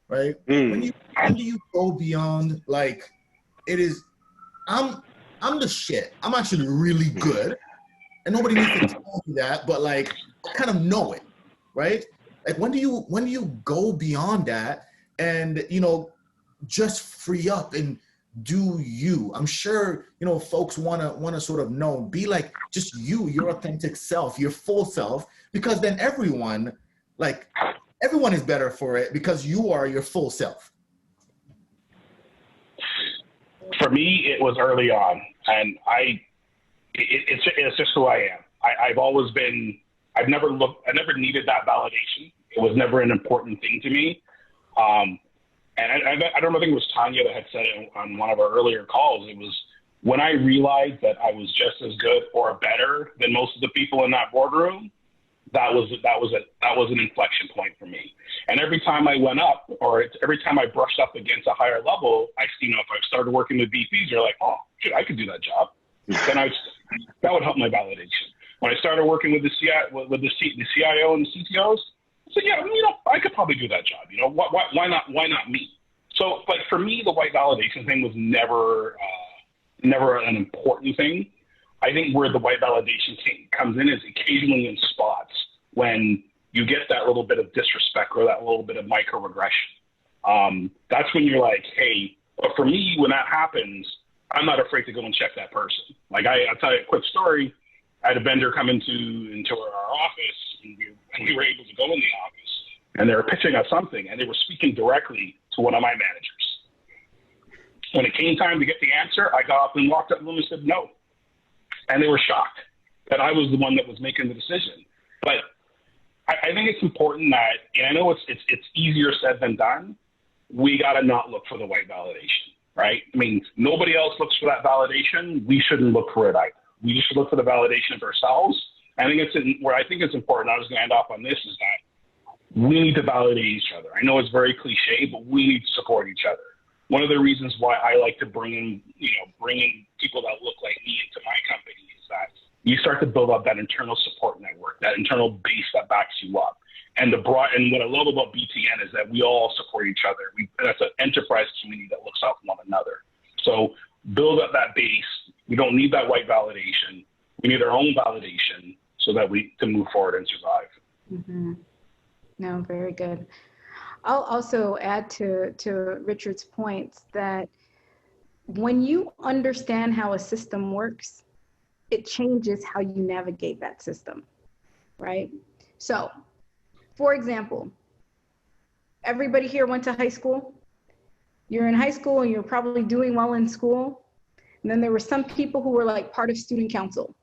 [SPEAKER 1] Right? When do you go beyond, like, it is, I'm the shit. I'm actually really good. And nobody needs to tell me that, but like I kind of know it, right? Like when do you go beyond that and just free up and do you? I'm sure folks want to sort of know, be like just your authentic self, your full self, because then everyone is better for it because you are your full self.
[SPEAKER 9] For me, it was early on, and it's just who I am. I've never needed that validation. It was never an important thing to me. And I don't know, I think it was Tanya that had said it on one of our earlier calls. It was when I realized that I was just as good or better than most of the people in that boardroom, that was an inflection point for me. And every time I went up, or every time I brushed up against a higher level, if I started working with VPs, you're like, oh, shit, I could do that job. Then that would help my validation. When I started working with the CIO and the CTOs, I said, yeah, I could probably do that job. Why not me? So, like, for me, the white validation thing was never an important thing. I think where the white validation comes in is occasionally in spots when you get that little bit of disrespect or that little bit of microaggression. That's when you're like, hey, but for me, when that happens, I'm not afraid to go and check that person. Like, I'll tell you a quick story. I had a vendor come into our office, and we were able to go in the office, and they were pitching us something, and they were speaking directly to one of my managers. When it came time to get the answer, I got up and walked up to them and said no. And they were shocked that I was the one that was making the decision. But I think it's important that, and I know it's easier said than done, we got to not look for the white validation, right? I mean, nobody else looks for that validation. We shouldn't look for it either. We should look for the validation of ourselves. I think where I think it's important, I was going to end off on this, is that we need to validate each other. I know it's very cliche, but we need to support each other. One of the reasons why I like to bring in people that look like me into my company is that you start to build up that internal support network, that internal base that backs you up. And what I love about BTN is that we all support each other. That's an enterprise community that looks out for one another. So build up that base. We don't need that white validation. We need our own validation so that we can move forward and survive.
[SPEAKER 8] Mm-hmm. No, very good. I'll also add to Richard's points that when you understand how a system works, it changes how you navigate that system, right? So, for example, everybody here went to high school. You're in high school and you're probably doing well in school. And then there were some people who were like part of student council,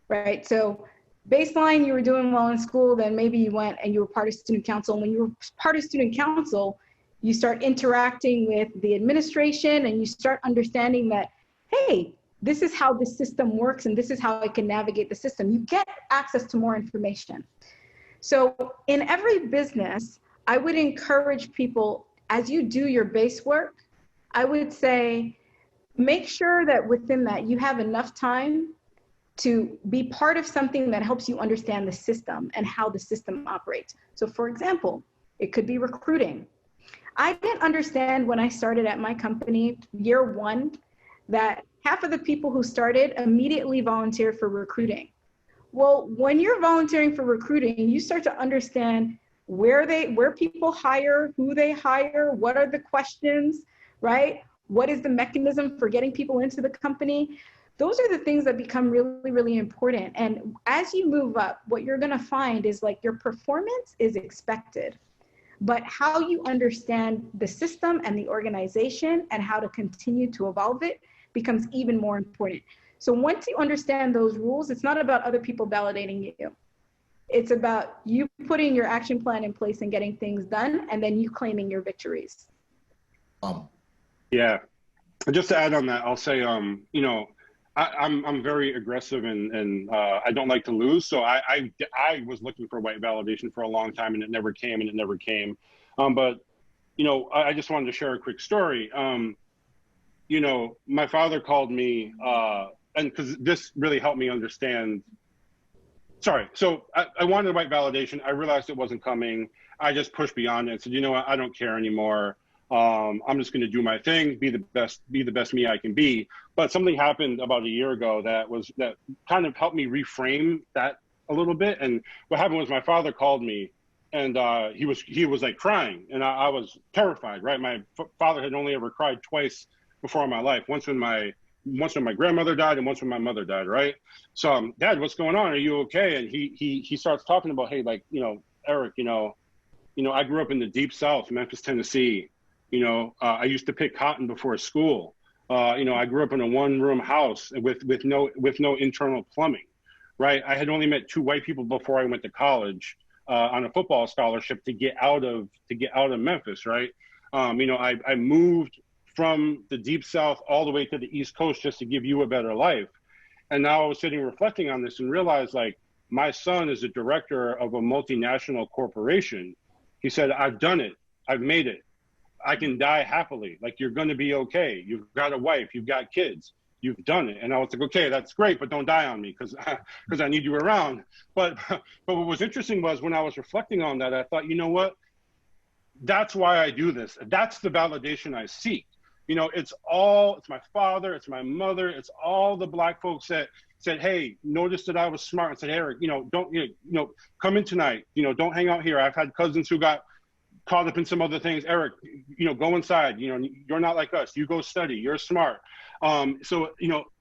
[SPEAKER 8] right? So baseline, you were doing well in school, then maybe you went and you were part of student council. And when you were part of student council, you start interacting with the administration and you start understanding that, hey, this is how the system works and this is how I can navigate the system. You get access to more information. So in every business, I would encourage people, as you do your base work, I would say, make sure that within that you have enough time to be part of something that helps you understand the system and how the system operates. So for example, it could be recruiting. I didn't understand when I started at my company, year one, that half of the people who started immediately volunteered for recruiting. Well, when you're volunteering for recruiting, you start to understand where people hire, who they hire, what are the questions, right? What is the mechanism for getting people into the company? Those are the things that become really, really important. And as you move up, what you're gonna find is like your performance is expected, but how you understand the system and the organization and how to continue to evolve it becomes even more important. So once you understand those rules, it's not about other people validating you. It's about you putting your action plan in place and getting things done, and then you claiming your victories.
[SPEAKER 7] Yeah, just to add on that, I'll say, I'm very aggressive and I don't like to lose. So I was looking for white validation for a long time and it never came. But I just wanted to share a quick story. My father called me, and because this really helped me understand. Sorry, so I wanted white validation. I realized it wasn't coming. I just pushed beyond it and said, you know what, I don't care anymore. I'm just going to do my thing, be the best me I can be. But something happened about a year ago that kind of helped me reframe that a little bit. And what happened was my father called me, and he was like crying, and I was terrified. Right, my father had only ever cried twice before in my life. Once when my grandmother died, and once when my mother died. Right. So, Dad, what's going on? Are you okay? And he starts talking about, hey, like, Eric, I grew up in the deep South, Memphis, Tennessee. I used to pick cotton before school. I grew up in a one-room house with no internal plumbing, right? I had only met 2 white people before I went to college on a football scholarship to get out of Memphis, right? I moved from the deep South all the way to the East Coast just to give you a better life. And now I was sitting reflecting on this and realized, like, my son is a director of a multinational corporation. He said, I've done it. I've made it. I can die happily. Like, you're going to be okay. You've got a wife. You've got kids. You've done it. And I was like, okay, that's great, but don't die on me because I need you around. But what was interesting was when I was reflecting on that, I thought, you know what? That's why I do this. That's the validation I seek. You know, it's my father, it's my mother, it's all the Black folks that said, hey, noticed that I was smart and said, hey, Eric, don't come in tonight. Don't hang out here. I've had cousins who got caught up in some other things. Eric, go inside. You're not like us. You go study. You're smart. So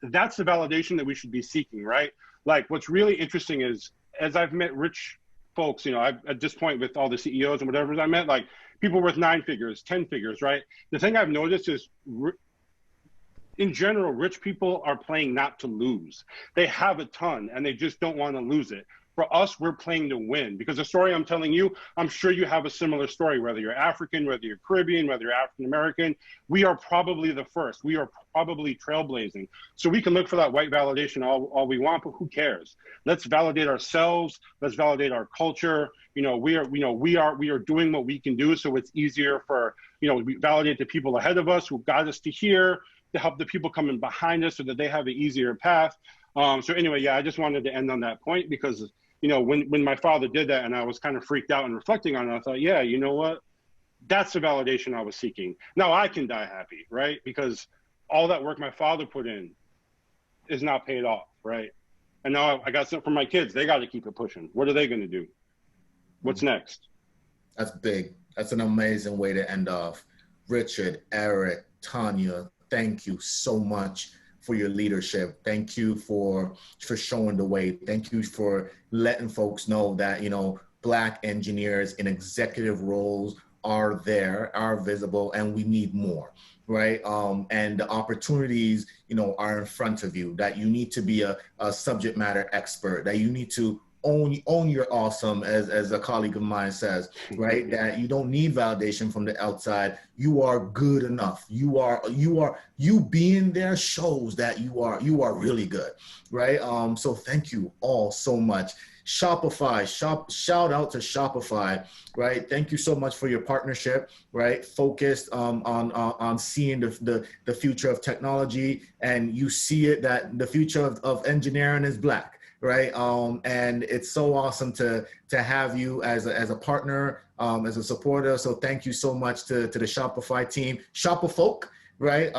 [SPEAKER 7] that's the validation that we should be seeking, right? Like, what's really interesting is, as I've met rich folks, at this point with all the CEOs and whatever I met, like people worth 9 figures, 10 figures, right? The thing I've noticed is, in general, rich people are playing not to lose. They have a ton and they just don't want to lose it. For us, we're playing to win, because the story I'm telling you, I'm sure you have a similar story, whether you're African, whether you're Caribbean, whether you're African-American. We are probably the first. We are probably trailblazing. So we can look for that white validation all we want, but who cares? Let's validate ourselves. Let's validate our culture. We are doing what we can do, so it's easier for, we validate the people ahead of us who got us to here, to help the people coming behind us so that they have an easier path. So anyway, yeah, I just wanted to end on that point, because when my father did that and I was kind of freaked out and reflecting on it, I thought, yeah, you know what? That's the validation I was seeking. Now I can die happy, right? Because all that work my father put in is not paid off, right? And now I got something for my kids. They got to keep it pushing. What are they going to do? What's next?
[SPEAKER 1] That's big. That's an amazing way to end off. Richard, Eric, Tanya, thank you so much for your leadership. Thank you for showing the way. Thank you for letting folks know that, Black engineers in executive roles are there, are visible, and we need more, right? And the opportunities, are in front of you, that you need to be a subject matter expert, that you need to own your awesome, as a colleague of mine says, right? That you don't need validation from the outside. You are good enough. You being there shows that you are really good, right? So thank you all so much. Shopify, shout out to Shopify, right? Thank you so much for your partnership, right? Focused on seeing the future of technology, and you see it, that the future of engineering is Black, right? And it's so awesome to have you as a partner, as a supporter. So thank you so much to the Shopify team, Shopperfolk, right?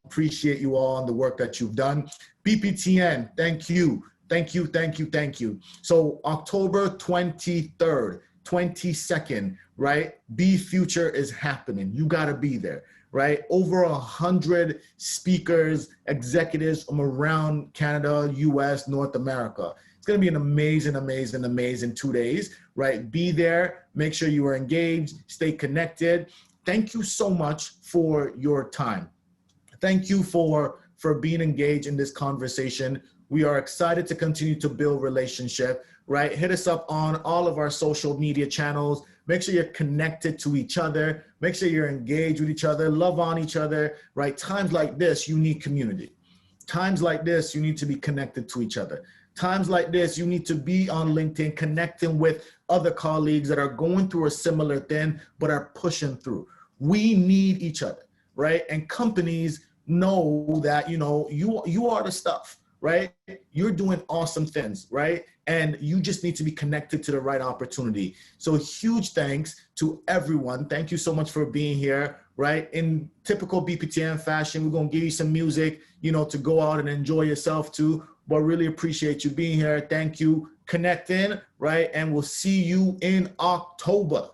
[SPEAKER 1] Appreciate you all and the work that you've done. Bptn, thank you. Thank you, thank you, thank you. So October 23rd, 22nd, right? BFUTR is happening. You gotta be there, right? Over 100 speakers, executives from around Canada, US, North America. It's gonna be an amazing, amazing, amazing 2 days, right? Be there, make sure you are engaged, stay connected. Thank you so much for your time. Thank you for being engaged in this conversation. We are excited to continue to build relationship, right? Hit us up on all of our social media channels. Make sure you're connected to each other. Make sure you're engaged with each other, love on each other, right? Times like this, you need community. Times like this, you need to be connected to each other. Times like this, you need to be on LinkedIn, connecting with other colleagues that are going through a similar thing, but are pushing through. We need each other, right? And companies know that, you are the stuff, right? You're doing awesome things, right? And you just need to be connected to the right opportunity. So huge thanks to everyone. Thank you so much for being here, right? In typical Bptn fashion, we're gonna give you some music, to go out and enjoy yourself too, but really appreciate you being here. Thank you. Connect in, right? And we'll see you in October.